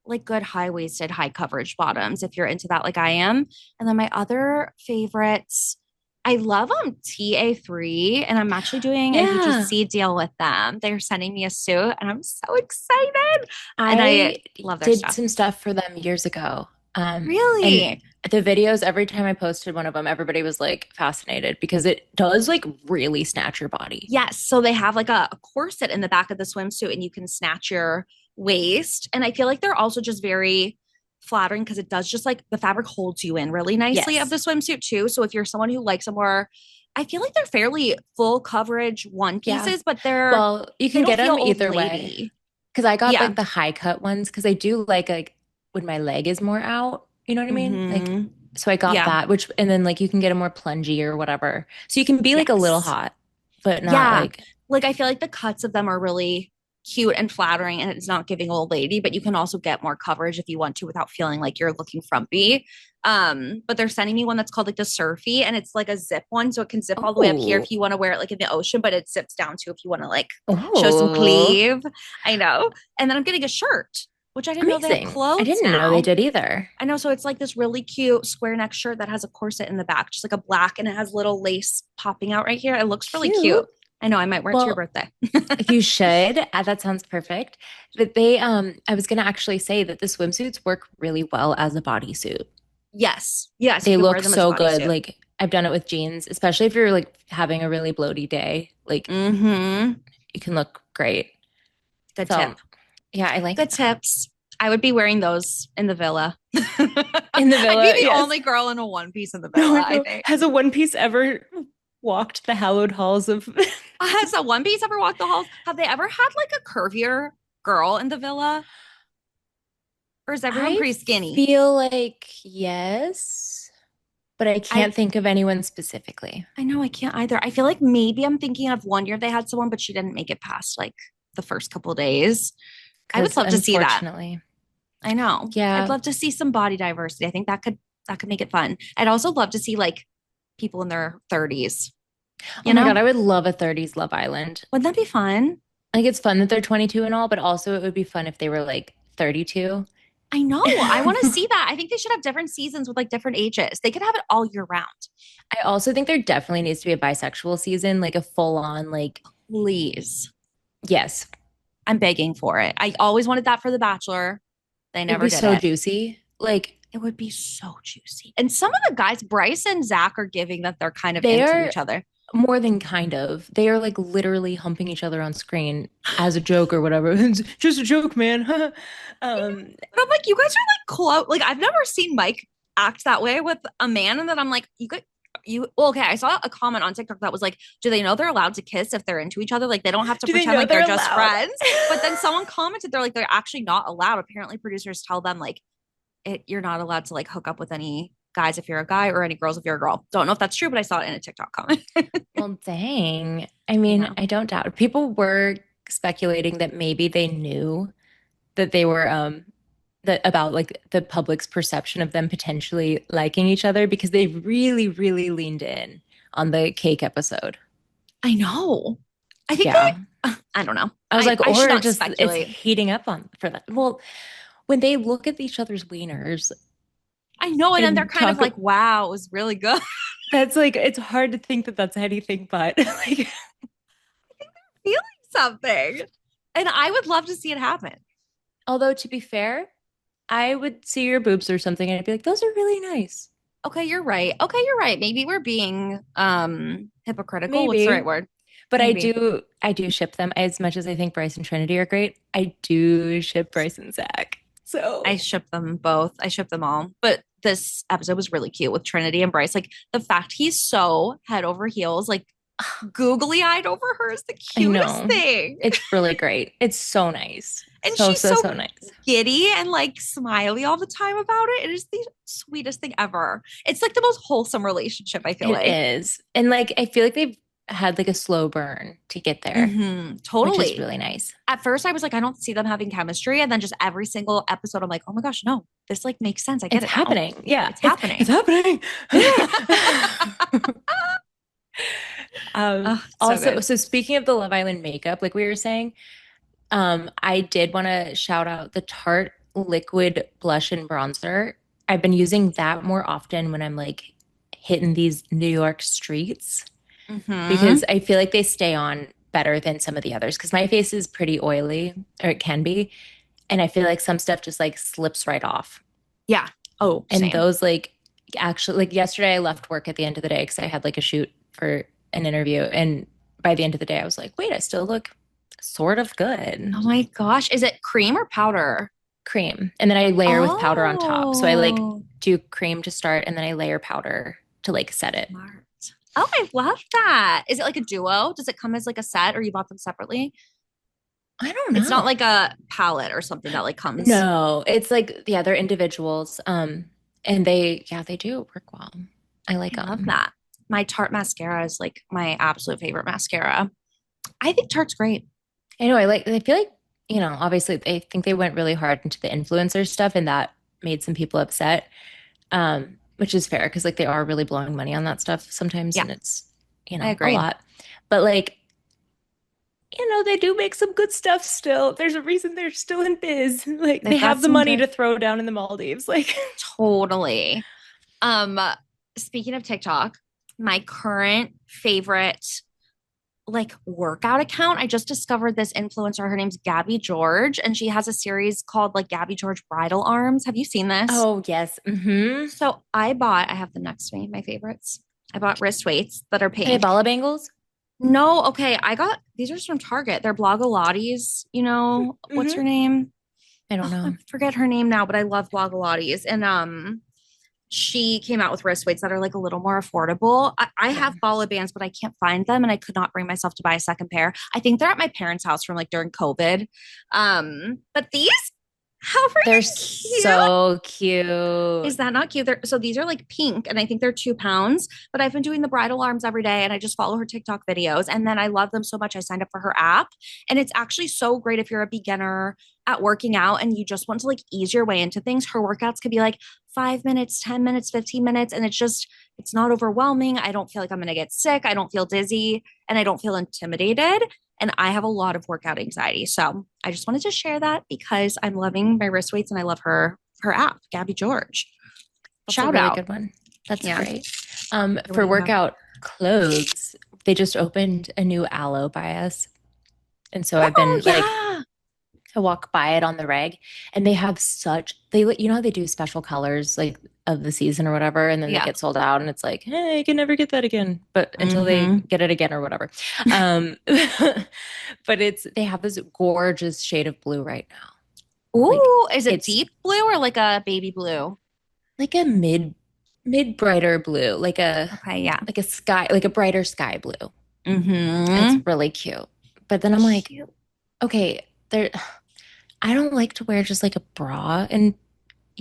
like good high-waisted, high coverage bottoms if you're into that, like I am. And then my other favorites. I love TA3, and I'm actually doing a yeah. UGC deal with them. They're sending me a suit and I'm so excited. And I I love their did stuff. some stuff for them years ago. And Really? the videos, every time I posted one of them, everybody was like fascinated because it does like really snatch your body. Yes. So they have like a corset in the back of the swimsuit and you can snatch your waist. And I feel like they're also just very flattering because it does just like the fabric holds you in really nicely of Yes. the swimsuit too. So if you're someone who likes a more, I feel like they're fairly full coverage one Yeah. pieces, but Well, you they can don't get feel them old either way. lady. Because I got Yeah. like the high cut ones because I do like when my leg is more out, you know what I mean? Like, Mm-hmm. so I got Yeah. that, which, and then like you can get a more plungy or whatever. So you can be like a little Yes. hot, but not Yeah. like, Like I feel like the cuts of them are really cute and flattering and it's not giving old lady, but you can also get more coverage if you want to without feeling like you're looking frumpy. But they're sending me one that's called like the surfy and it's like a zip one. So it can zip all the way up here oh, if you want to wear it like in the ocean, but it zips down too if you want to like show some oh, cleave. I know. And then I'm getting a shirt, which I didn't know they have amazing. I clothes didn't know they now. did either. I know. So it's like this really cute square neck shirt that has a corset in the back, just like a black, and it has little lace popping out right here. It looks really cute. Cute. I know I might wear it to your Well, birthday. you should. That sounds perfect. But I was gonna actually say that the swimsuits work really well as a bodysuit. Yes. Yes. You They can wear look them as a so good. bodysuit. Like I've done it with jeans, especially if you're like having a really bloaty day. Like Mm-hmm. you can look great. Good So tip. yeah, I like Good that. tips. I would be wearing those in the villa. In the I'd be villa, the yes. only girl in a one piece in the No, villa, I no. think. Has a One Piece ever walked the hallowed halls of Has a one piece ever walked the halls? Have they ever had like a curvier girl in the villa? Or is everyone I pretty skinny? feel like yes, but I I can't think of anyone specifically. I know I can't either. I feel like maybe I'm thinking of one year they had someone, but she didn't make it past like the first couple of days. I would Because love to see that. unfortunately, I know. I'd yeah. love to see some body diversity. I think that could make it fun. I'd also love to see like people in their 30s, Oh you my God, know? I would love a 30s Love Island. Wouldn't that be fun? Like it's fun that they're 22 and all, but also it would be fun if they were like 32. I know. I want to see that. I think they should have different seasons with like different ages. They could have it all year round. I also think there definitely needs to be a bisexual season, like a full on, like, Please. yes, I'm begging for it. I always wanted that for The Bachelor. They it'd never be did so it. juicy. Like, It would be so juicy. And some of the guys, Bryce and Zach, are giving that they're kind of they into are each other. more than kind of, they are like literally humping each other on screen as a joke or whatever. It's just a joke, man. But I'm like, you guys are like close. Like, I've never seen Mike act that way with a man. And then I'm like, well, okay. I saw a comment on TikTok that was like, do they know they're allowed to kiss if they're into each other? Like, they don't have to Do they pretend know like they're they're just allowed? friends. But then someone commented, they're like, they're actually not allowed. Apparently, producers tell them, like, you're not allowed to like hook up with any guys if you're a guy or any girls if you're a girl. Don't know if that's true, but I saw it in a TikTok comment. Well, dang. I I mean, know. I don't doubt. People were speculating that maybe they knew that they were that about like the public's perception of them potentially liking each other because they really, really leaned in on the cake episode. I know. I think Yeah. I don't know. I was I, like, I should or not just it's speculate. heating up on for that. Well, when they look at each other's wieners I know. And then they're and kind of talk, like, wow, it was really good. that's like it's hard to think that that's anything but like Feeling something. And I would love to see it happen. although to be fair, I would see your boobs or something and I'd be like, those are really nice. Okay, you're right. Okay, you're right. Maybe we're being hypocritical. What's the right Maybe. word? But Maybe. I do ship them as much as I think Bryce and Trinity are great. I do ship Bryce and Zach. I So ship them both. I ship them all. But this episode was really cute with Trinity and Bryce. Like the fact he's so head over heels, like googly eyed over her is the I cutest know. thing. It's really great. It's so nice. And So, she's so, so so nice. giddy and like smiley all the time about it. It is the sweetest thing ever. It's like the most wholesome relationship, I feel It like. is. And like I feel like they've had like a slow burn to get there, which is Totally. really nice. At first, I was like, I don't see them having chemistry. And then just every single episode, I'm like, oh my gosh, no, this like makes sense. I get It's it now. happening. Yeah. It's It's happening. happening. Oh, so Also, good. so speaking of the Love Island makeup, like we were saying, I did want to shout out the Tarte liquid blush and bronzer. I've been using that more often when I'm like hitting these New York streets because Hmm. I feel like they stay on better than some of the others because my face is pretty oily, or it can be, and I feel like some stuff just like slips right off. Yeah. Oh, And same. those like actually like yesterday I left work at the end of the day because I had like a shoot for an interview. And by the end of the day, I was like, wait, I still look sort of good. Oh my gosh. Is it cream or powder? Cream. And then I layer with powder on top. So I like Oh, do cream to start and then I layer powder to like set it. smart. Oh, I love that. Is it like a duo? Does it come as like a set or you bought them separately? I don't It's not know. like a palette or something that like comes. No, it's like, yeah, they're individuals. And yeah, they do work well. I like I love them. that. My Tarte mascara is like my absolute favorite mascara. I think Tarte's great. I feel like, obviously I think they went really hard into the influencer stuff and that made some people upset. Which is fair because like they are really blowing money on that stuff sometimes Yeah, and it's, I a agree. lot. But like, they do make some good stuff still. There's a reason they're still in biz. Like they They've got have the some money good, to throw down in the Maldives. Like, totally. Um, Speaking of TikTok, my current favorite like workout account, I just discovered this influencer. Her name's Gabby George, and she has a series called like Gabby George Bridal Arms. Have you seen this? oh yes. Mm-hmm. So I have them next to me, my favorites. I bought wrist weights that are Are they pink. bala bangles? No, okay, I got these are from Target. They're Blogilates, what's her Mm-hmm. name? I don't Oh, I know. forget her name now, but I love Blogilates. And she came out with wrist weights that are like a little more affordable. I Yeah. have bala bands, but I can't find them, and I could not bring myself to buy a second pair. I think they're at my parents' house from like during COVID. But these, how They're freaking cute! so cute. Is that not cute? So these are like pink, and I think they're 2 pounds. But I've been doing the bridal arms every day, and I just follow her TikTok videos. And then I love them so much, I signed up for her app, and it's actually so great if you're a beginner at working out and you just want to like ease your way into things. Her workouts could be like 5 minutes, 10 minutes, 15 minutes, and it's not overwhelming. I don't feel like I'm gonna get sick. I don't feel dizzy, and I don't feel intimidated. And I have a lot of workout anxiety, so I just wanted to share that because I'm loving my wrist weights and I love her app, Gabby George. That's a Shout really out. good one. That's Yeah. great. What For do you have? workout clothes, they just opened a new aloe by us. And so I've Oh been like, yeah. I walk by it on the reg and they have how they do special colors like of the season or whatever, and then they Yeah. get sold out and it's like, hey, you can never get that again. But until they Mm-hmm. get it again or whatever. Um, but they have this gorgeous shade of blue right now. Like Ooh, is it it's deep blue or like a baby blue? like a mid brighter blue, Okay, yeah. like a sky, like a brighter sky blue. It's Mm-hmm. really cute. But then I'm like, Cute. okay, there I don't like to wear just like a bra and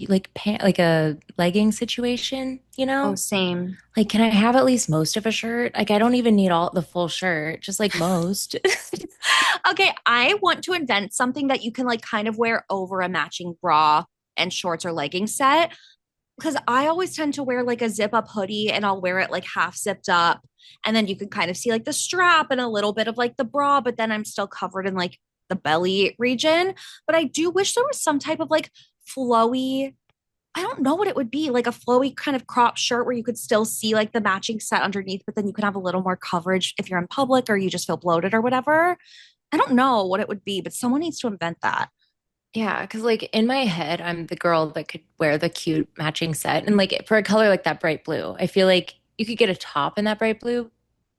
like pant like a legging situation, Oh, same. Like can I have at least most of a shirt? Like I don't even need all the full shirt, just like most. Okay, I want to invent something that you can like kind of wear over a matching bra and shorts or leggings set. Because I always tend to wear like a zip up hoodie and I'll wear it like half zipped up. And then you can kind of see like the strap and a little bit of like the bra, but then I'm still covered in like the belly region. But I do wish there was some type of like flowy, I don't know what it would be, like a flowy kind of crop shirt where you could still see like the matching set underneath, but then you can have a little more coverage if you're in public or you just feel bloated or whatever. I don't know what it would be, but someone needs to invent that. Yeah, because like in my head, I'm the girl that could wear the cute matching set. And like for a color like that bright blue, I feel like you could get a top in that bright blue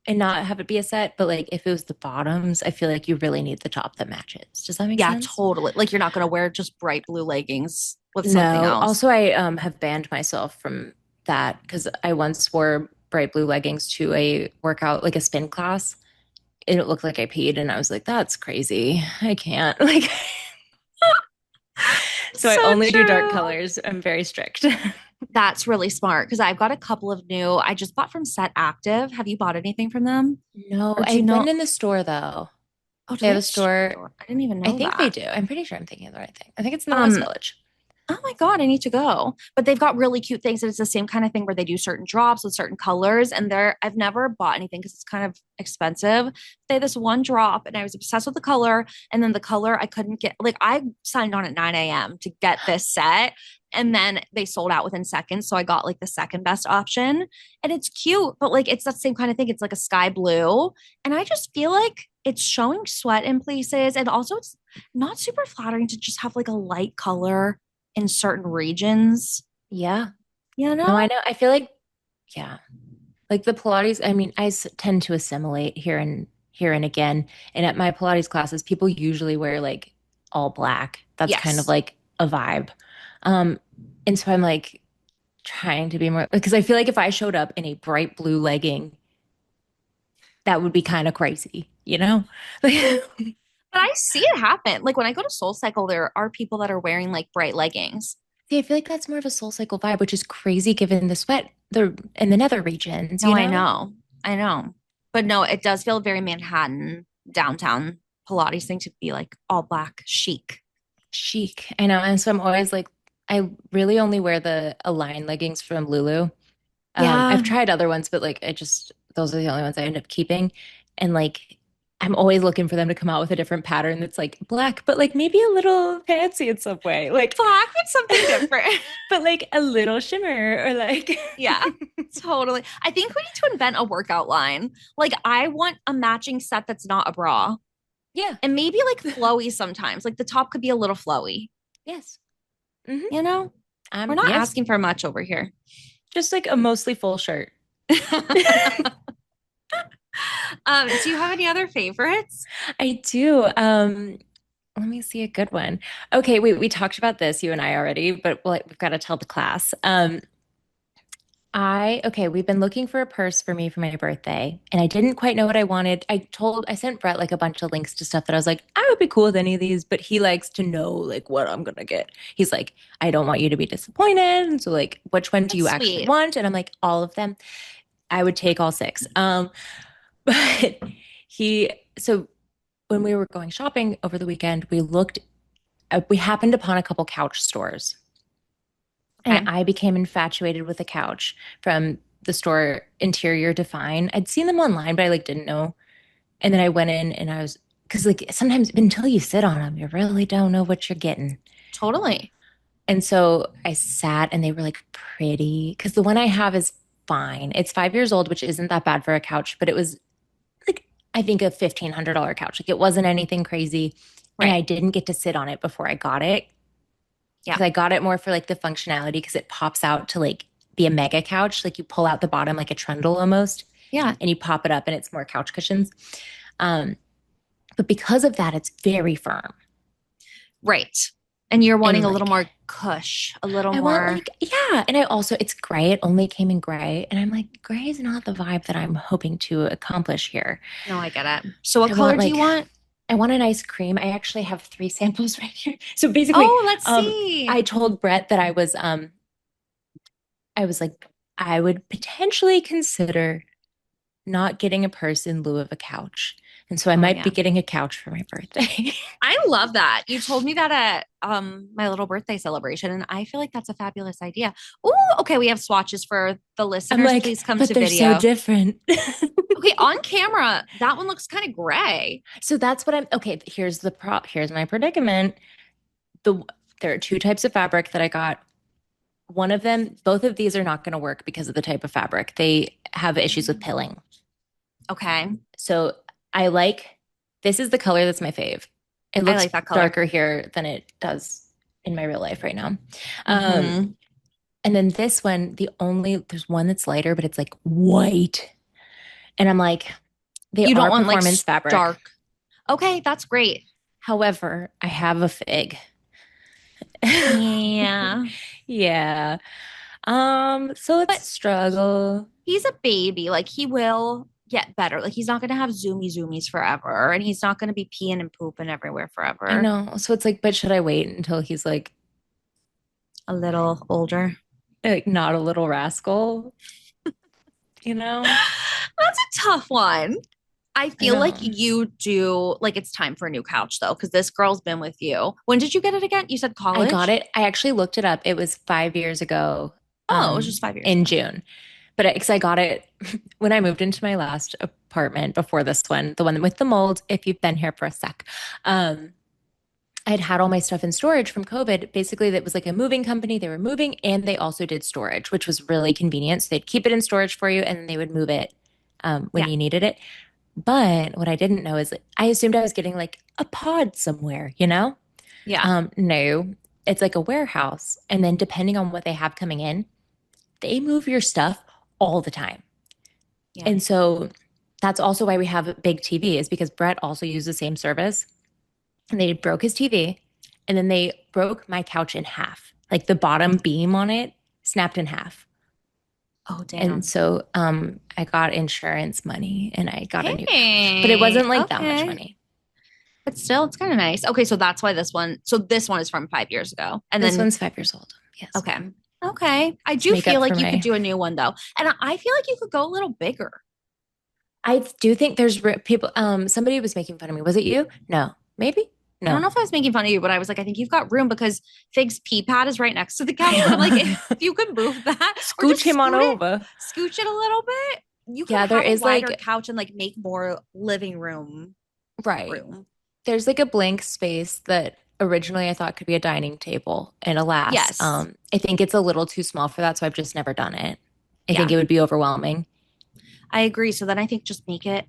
and not have it be a set. But like if it was the bottoms, I feel like you really need the top that matches. Does that make Yeah, sense? totally. Like you're not going to wear just bright blue leggings with something No. else. Also, I have banned myself from that because I once wore bright blue leggings to a workout, like a spin class, and it looked like I peed, and I was like, "That's crazy. I can't." Like, so I So only do dark true. colors. I'm very strict. That's really smart because I've got a couple of new, I just bought from Set Active. Have you bought anything from them? No, Or do you I've been know? in the store though. Oh, do They they have have a a store. store? I didn't even I know think they that. do. I'm pretty sure I'm thinking of the right thing. I think it's in the West Um, Village. Oh my God, I need to go. But they've got really cute things. And it's the same kind of thing where they do certain drops with certain colors. And I've never bought anything because it's kind of expensive. They had this one drop and I was obsessed with the color. And then the color I couldn't get, like, I signed on at 9 a.m. to get this set. And then they sold out within seconds. So I got like the second best option. And it's cute, but like it's that same kind of thing. It's like a sky blue. And I just feel like it's showing sweat in places. And also, it's not super flattering to just have like a light color in certain regions. Yeah. you No, I know? know. I feel like, yeah, like the Pilates, I mean, tend to assimilate here and again. And at my Pilates classes, people usually wear like all black. That's kind of Yes. like a vibe. Um, and so I'm like trying to be more because I feel like if I showed up in a bright blue legging, that would be kind of crazy, you know? Like, But I see it happen. Like when I go to Soul Cycle, there are people that are wearing like bright leggings. see, I feel like that's more of a Soul Cycle vibe, which is crazy given the sweat the in the nether regions, No, you I know? know. I know. But no, it does feel very Manhattan downtown Pilates thing to be like all black chic. Chic. I know. And so I'm always like, I really only wear the Align leggings from Lulu. I've Yeah. tried other ones, but like I just those are the only ones I end up keeping. And like I'm always looking for them to come out with a different pattern that's like black, but like maybe a little fancy in some way. Like Black with something different. but like a little shimmer or like Yeah, totally. I think we need to invent a workout line. Like I want a matching set that's not a bra. yeah. And maybe like flowy sometimes. Like the top could be a little flowy, Yes. Hmm. you know? We're not Yes. asking for much over here. Just like a mostly full shirt. Do you have any other favorites? I do. Let me see a good one. Okay, we talked about this, you and I already, but we've got to tell the class. We've been looking for a purse for me for my birthday, and I didn't quite know what I wanted. I sent Brett like a bunch of links to stuff that I was like, I would be cool with any of these, but he likes to know like what I'm gonna get. He's like, I don't want you to be disappointed. And so like, which one do That's you actually sweet. want? And I'm like, all of them. I would take all six. But he so when we were going shopping over the weekend, we happened upon a couple couch stores. And Okay. I became infatuated with a couch from the store Interior Define. I'd seen them online, but I like didn't know. And then I went in and I was because like sometimes until you sit on them, you really don't know what you're getting. Totally. And so I sat and they were like pretty because the one I have is fine. It's 5 years old, which isn't that bad for a couch, but it was like I think a $1,500 couch. Like it wasn't anything crazy. And Right. I didn't get to sit on it before I got it Yeah. because I got it more for like the functionality because it pops out to like be a mega couch. Like you pull out the bottom like a trundle almost Yeah. and you pop it up and it's more couch cushions. Um, but because of that, it's very firm. Right. And you're wanting And a little like more cush, a little I want more. like, yeah. And I also, it's gray. It only came in gray. And I'm like, gray is not the vibe that I'm hoping to accomplish here. No, I get it. So what I color want do you like, want? I want an ice cream. I actually have three samples right here. So basically, Oh, let's see. I told Brett that I was like, I would potentially consider not getting a purse in lieu of a couch. And so I Oh might be yeah. getting a couch for my birthday. I love that. You told me that at my little birthday celebration, and I feel like that's a fabulous idea. Oh, okay. We have swatches for the I'm listeners. like, Please come but to they're so video. different. Okay, on camera, that one looks kind of gray. So that's what I'm okay. Here's my predicament. The there are two types of fabric that I got. One of them, both of these are not going to work because of the type of fabric. They have issues with pilling. Okay, So I like this is the color that's my fave. It I looks like that color. darker here than it does in my real life right now. Um, Mm-hmm. and then this one, there's one that's lighter, but it's like white. And I'm like, they You don't are want like performance fabric. stark. Okay, that's great. However, I have a fig. Yeah, Yeah. So it's but a struggle. he's a baby. Like he will get better. Like he's not going to have zoomies forever, and he's not going to be peeing and pooping everywhere I forever. know. So it's like, but should I wait until he's A little older. like not a little rascal, you know? That's a tough one. I I feel like know. you do like it's time for a new couch though, because this girl's been with you. When did you get it again? You said I got college? it. I actually looked it up. It was 5 years ago, Oh, it was just 5 years in ago. June. But because I got it when I moved into my last apartment before this one, the one with the mold, if you've been here for a sec. I had all my stuff in storage from COVID. Basically, that was like a moving company. They were moving and they also did storage, which was really convenient. So they'd keep it in storage for you and then they would move it when Yeah. you needed it. But what I didn't know is I assumed I was getting like a pod somewhere, you know? Yeah. No. it's like a warehouse. And then depending on what they have coming in, they move your stuff all the time. Yeah. And so that's also why we have a big TV is because Brett also used the same service and they broke his TV and then they broke my couch in half. Like the bottom beam on it snapped in half. Oh, And damn. so I got insurance money and I got a new couch, but it Hey, wasn't like that much okay. money. But still, it's kind of nice. Okay, so that's why this one is from 5 years ago. And This then, one's 5 years old. Yes. okay. Okay. I To do make feel up for like you could my do a new one though. And I feel like you could go a little bigger. I do think there's people somebody was making fun of me. Was it you? No. Maybe? I don't No. know if I was making fun of you, but I was like, I think you've got room because Fig's pee pad is right next to the couch. But I'm like, if you could move that or Scooch just him on over. scooch it a little bit, you could Yeah, there have a is wider like couch and like make more living room right. room. There's like a blank space that originally I thought could be a dining table. And alas, Yes. I think it's a little too small for that, so I've just never done it. I think Yeah, it would be overwhelming. I agree. So then I think just make it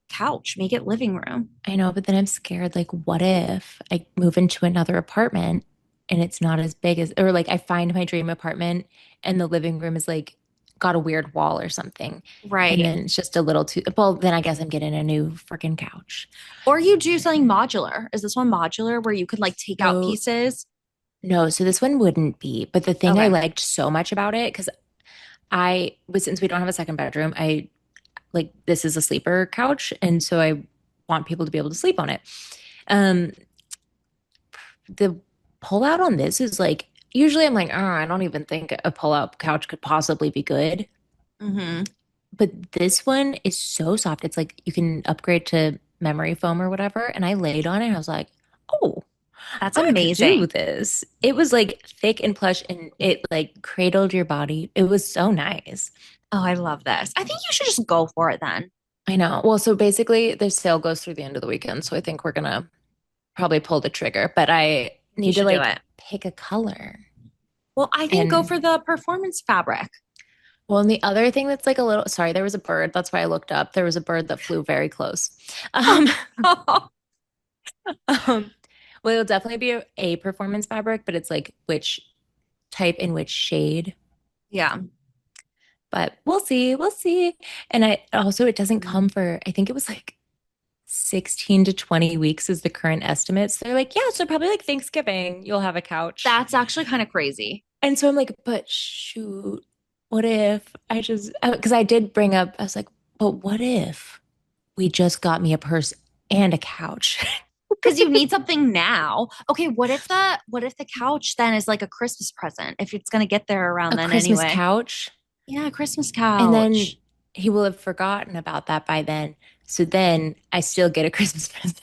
couch, make it living room. I know, but then I'm scared, like, what if I move into another apartment and it's not as big as, or like I find my dream apartment and the living room is like got a weird wall or something. And Right. then it's just a little too, well, then I guess I'm getting a new freaking couch. Or you do something modular. Is this one modular where you could like take out So, pieces? no, so this one wouldn't be. But the thing I Okay. liked so much about it, because since we don't have a second bedroom, I like this is a sleeper couch. And so I want people to be able to sleep on it. Um, the pull out on this is like usually I'm like, oh, I don't even think a pull out couch could possibly be good. Mm-hmm. But this one is so soft. It's like you can upgrade to memory foam or whatever. And I laid on it and I was like, oh, That's I could do amazing. this. It was like thick and plush and it like cradled your body. It was so nice. Oh, I love this. I think you should just go for it then. I know. Well, so basically the sale goes through the end of the weekend. So I think we're gonna probably pull the trigger, but I You need to should do like it. pick a color. Well, I think go And for the performance fabric. well, and the other thing that's like a little, sorry, there was a bird. That's why I looked up. There was a bird that flew very close. Um, well, it'll definitely be a performance fabric, but it's like which type in which shade. Yeah. But we'll see. We'll see. And I also, it doesn't come Mm. for, I think it was like 16 to 20 weeks is the current estimates. They're like, yeah, so probably like Thanksgiving, you'll have a couch. That's actually kind of crazy. And so I'm like, but shoot, what if I just, because I did bring up, I was like, but what if we just got me a purse and a couch? Because you need something now. Okay, what if the couch then is like a Christmas present if it's gonna get there around A then Christmas anyway? couch. Yeah, Christmas And then couch. he will have forgotten about that by then. So then I still get a Christmas present.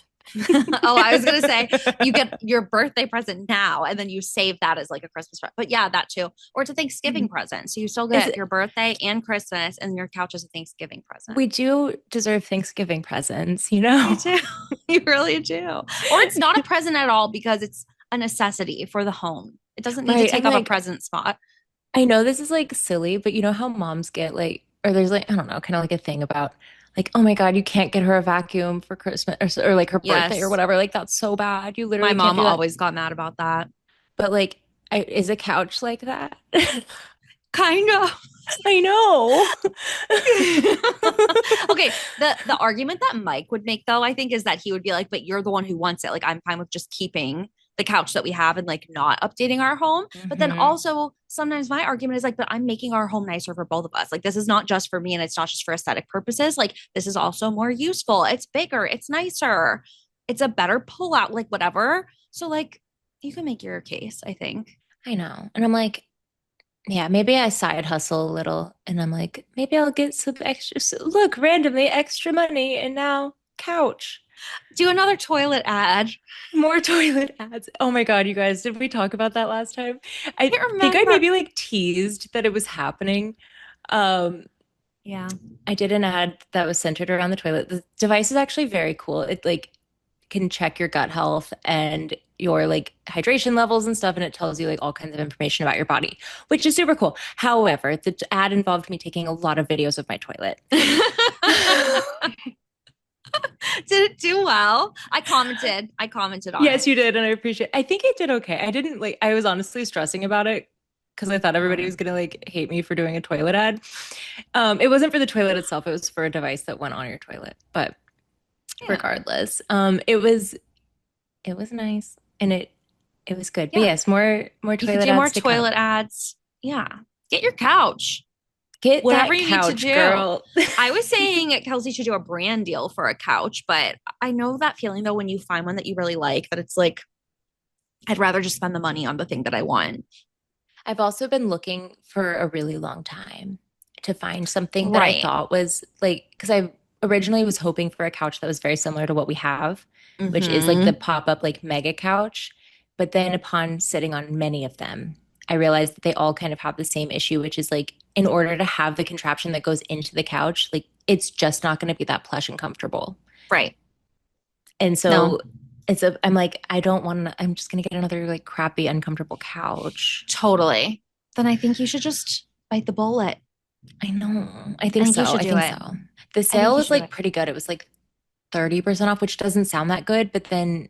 Oh, I was gonna say you get your birthday present now and then you save that as like a Christmas present. But yeah, that too. Or it's a Thanksgiving present. So you still Is get it, your birthday and Christmas and your couch is a Thanksgiving present. we do deserve Thanksgiving presents, you You know? do. You really do. Or it's not a present at all because it's a necessity for the home. It doesn't need to Right. take I'm up a like, present spot. I know this is like silly, but you know how moms get like, or there's like, I don't know, kind of like a thing about like, oh my God, you can't get her a vacuum for Christmas or like her birthday or Yes. whatever. Like, that's so bad. You My literally can't mom do that. always got mad about that. But like, is a couch like that? Kind of. I know. Okay, the argument that Mike would make though, I think, is that he would be like, "But you're the one who wants it. Like, I'm fine with just keeping the couch that we have and like not updating our home." But then Mhm. also sometimes my argument is like, "But I'm making our home nicer for both of us. Like, this is not just for me and it's not just for aesthetic purposes. Like, this is also more useful. It's bigger. It's nicer. It's a better pull out. Like, whatever." So like, you can make your case. I think. I know. And I'm like, yeah, maybe I side hustle a little and I'm like, maybe I'll get some extra, look, randomly extra money and now couch. Do another toilet ad. More toilet ads. Oh my God, you guys, did we talk about that last time? I I can't think I remember. maybe like teased that it was happening. Um, Yeah. I did an ad that was centered around the toilet. The device is actually very cool. It like can check your gut health and your like hydration levels and stuff, and it tells you like all kinds of information about your body, which is super cool. However, the ad involved me taking a lot of videos of my toilet. Did it do well? I commented on it. Yes, you did, and I appreciate. I think I did okay. I didn't like. I was honestly stressing about it because I thought everybody Oh, was gonna like hate me for doing a toilet ad. It wasn't for the toilet itself. It was for a device that went on your toilet. But yeah. regardless, it was nice and it was good. But Yeah. yes, more You could toilet do more ads to toilet come. ads. Yeah. Get your couch. Get Whatever that you need to couch, do. girl. I was saying Kelsey should do a brand deal for a couch, but I know that feeling though when you find one that you really like, that it's like, I'd rather just spend the money on the thing that I want. I've also been looking for a really long time to find something that I Right. thought was like, because I originally was hoping for a couch that was very similar to what we have, which is like the Mm-hmm. pop-up like mega couch. But then upon sitting on many of them, I realized that they all kind of have the same issue, which is like in order to have the contraption that goes into the couch, like it's just not going to be that plush and comfortable. Right. And No, so I'm like, I don't want to, I'm just going to get another like crappy, uncomfortable couch. totally. Then I think you should just bite the bullet. I know. I I think think you so. should I do think it. so. The I sale think you was should do like it. pretty good. It was like 30% off, which doesn't sound that good, but then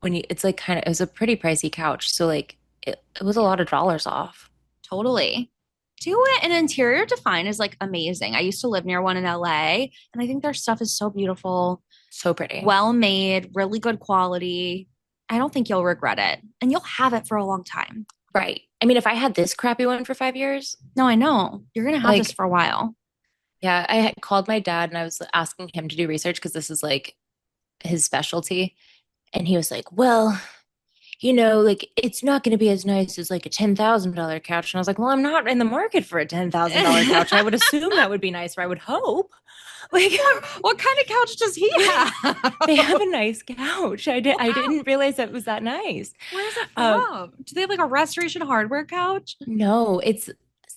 when you, it's like kind of, it was a pretty pricey couch. So like it was a Yeah, lot of dollars off. totally. Do it. An interior define is like amazing. I used to live near one in LA, and I think their stuff is so beautiful, So pretty. well made, really good quality. I don't think you'll regret it. And you'll have it for a long time. Right. I mean, if I had this crappy one for 5 years, No, I know. You're going to have this like, for a while. yeah, I had called my dad and I was asking him to do research because this is like his specialty. And he was like, well, like it's not going to be as nice as like a $10,000 couch. And I was like, well, I'm not in the market for a $10,000 couch. I would assume that would be nicer. I would hope. Like What kind of couch does he have? they have a nice couch. I Wow. didn't realize that was that nice. Where is it Um, from? Do they have like a restoration hardware couch? no, it's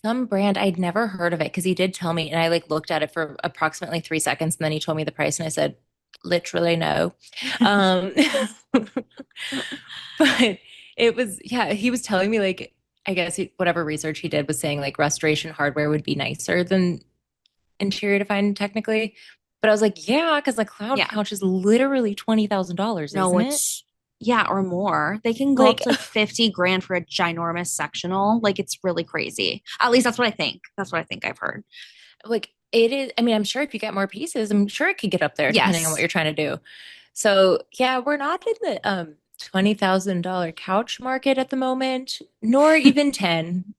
some brand I'd never heard of it because he did tell me, and I like looked at it for approximately 3 seconds, and then he told me the price, and I said, literally no. Um, but it was, yeah, he was telling me like, I guess whatever research he did was saying like restoration hardware would be nicer than interior design technically. But I was like, yeah, because the cloud Yeah. couch is literally $20,000, No, isn't it? it's yeah, or more. They can go up Like, to like 50 grand for a ginormous sectional. Like it's really crazy. At least that's what I think. That's what I think I've heard. like it is. I mean, I'm sure if you get more pieces, I'm sure it could get up there depending on what Yes. you're trying to do. So yeah, we're not in the $20,000 couch market at the moment, nor even 10.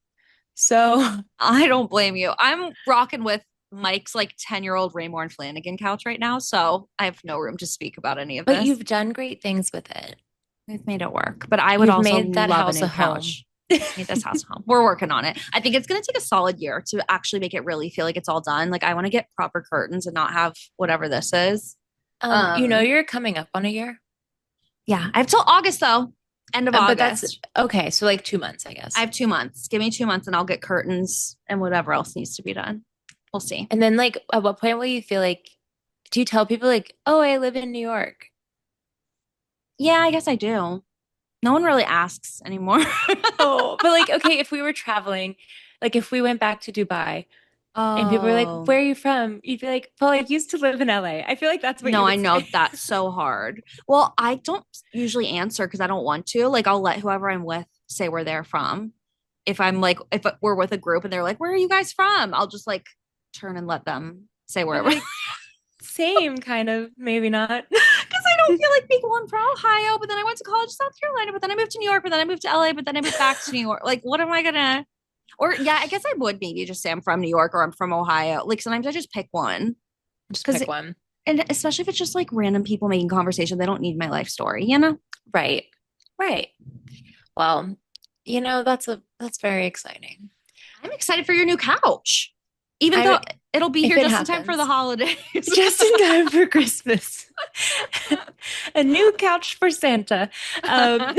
So I don't blame you. I'm rocking with Mike's like 10-year-old Raymore and Flanagan couch right now. So I have no room to speak about any of but this. you've done great things with it. We've made it work. But I would You've also made that love a house a new home. couch. Made this house home. We're working on it. I think it's going to take a solid year to actually make it really feel like it's all done. Like I want to get proper curtains and not have whatever this is. Um, You're coming up on a year. yeah, I have till August though. End of But that's August. okay. So like 2 months, I I guess. have 2 months. Give me 2 months and I'll get curtains and whatever else needs to be done. We'll see. And then like at what point will you feel like, do you tell people like, oh, I live in New York? Yeah, I guess I do. No one really asks anymore. Oh, but like, okay, if we were traveling, like if we went back to Dubai and people were like, Oh, where are you from? You'd be like, well, I used to live in LA. I feel like that's what you no, I would know say. that's so hard. Well, I don't usually answer because I don't want to. Like, I'll let whoever I'm with say where they're from. If I'm like, if we're with a group and they're like, where are you guys from? I'll just like turn and let them say I'm wherever. like, same kind of, maybe not. Because I don't feel like being one from Ohio, but then I went to college in South Carolina, but then I moved to New York, but then I moved to LA, but then I moved back to New York. Like, what am I gonna? Or yeah, I guess I would maybe just say I'm from New York or I'm from Ohio. Like sometimes I just pick one Just because, pick one. and especially if it's just like random people making conversation, they don't need my life story, you know? Right. Right. Well, that's very exciting. I'm excited for your new couch, even though I it'll be if here it just in time for the happens. holidays. Just in time for Christmas. A new couch for Santa. Um,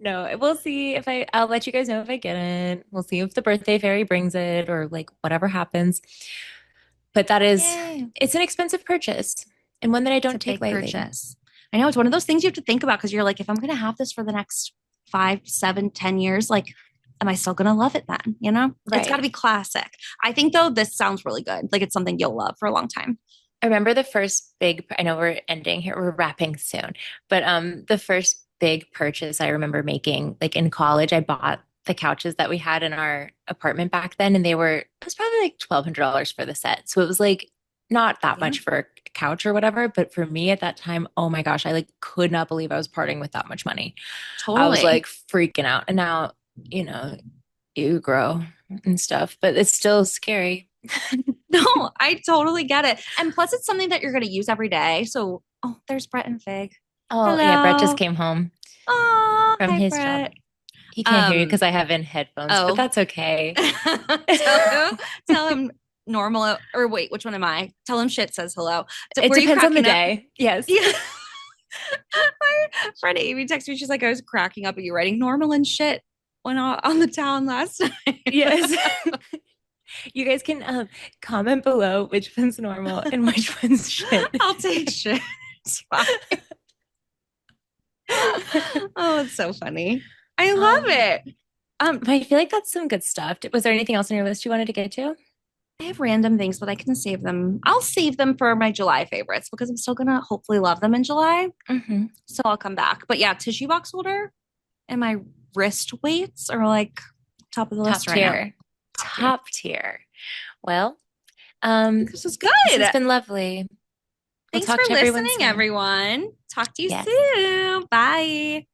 no, we'll see if I'll let you guys know if I get it. We'll see if the birthday fairy brings it or like whatever happens. But Yay. it's an expensive purchase and one that I It's a don't take big lightly. purchase. I know it's one of those things you have to think about because you're like, if I'm going to have this for the next 5, 7, 10 years, like, am I still going to love it then? You know, it's got to Right. be classic. I think though, this sounds really good. Like it's something you'll love for a long time. I remember the first big, I know we're ending here, we're wrapping soon, but the first big purchase I remember making, like in college, I bought the couches that we had in our apartment back then, and it was probably like $1,200 for the set. So it was like not that Yeah, much for a couch or whatever, but for me at that time, oh my gosh, I like could not believe I was parting with that much money. I was totally. like freaking out. And now, you know, you grow and stuff, but it's still scary. No, I totally get it. And plus, it's something that you're going to use every day. So, oh, there's Brett and Fig. Oh, yeah, Brett just Hello. came home Oh, from hi, his job. Brett. He can't hear you Um, because I have in headphones, but oh, that's okay. tell him normal or wait, which one am I? Tell him shit says hello. It Were you depends on the cracking up? day. Yes. Yeah. My friend Amy texted me. She's like, I was cracking up at you writing normal and shit when on the town last night. Yes. You guys can comment below which one's normal and which one's shit. I'll take shit. It's fine. Oh, it's so funny. I love Um, it. but I feel like that's some good stuff. Was there anything else on your list you wanted to get to? I have random things, but I can save them. I'll save them for my July favorites because I'm still gonna hopefully love them in July. Hmm. So I'll come back. But yeah, tissue box holder and my wrist weights are like top of the Top list right now. tier. Top tier. Top tier. Well, This is this has good. been lovely. We'll Thanks for talk to everyone listening, soon. everyone. Talk to you Yes. soon. Bye.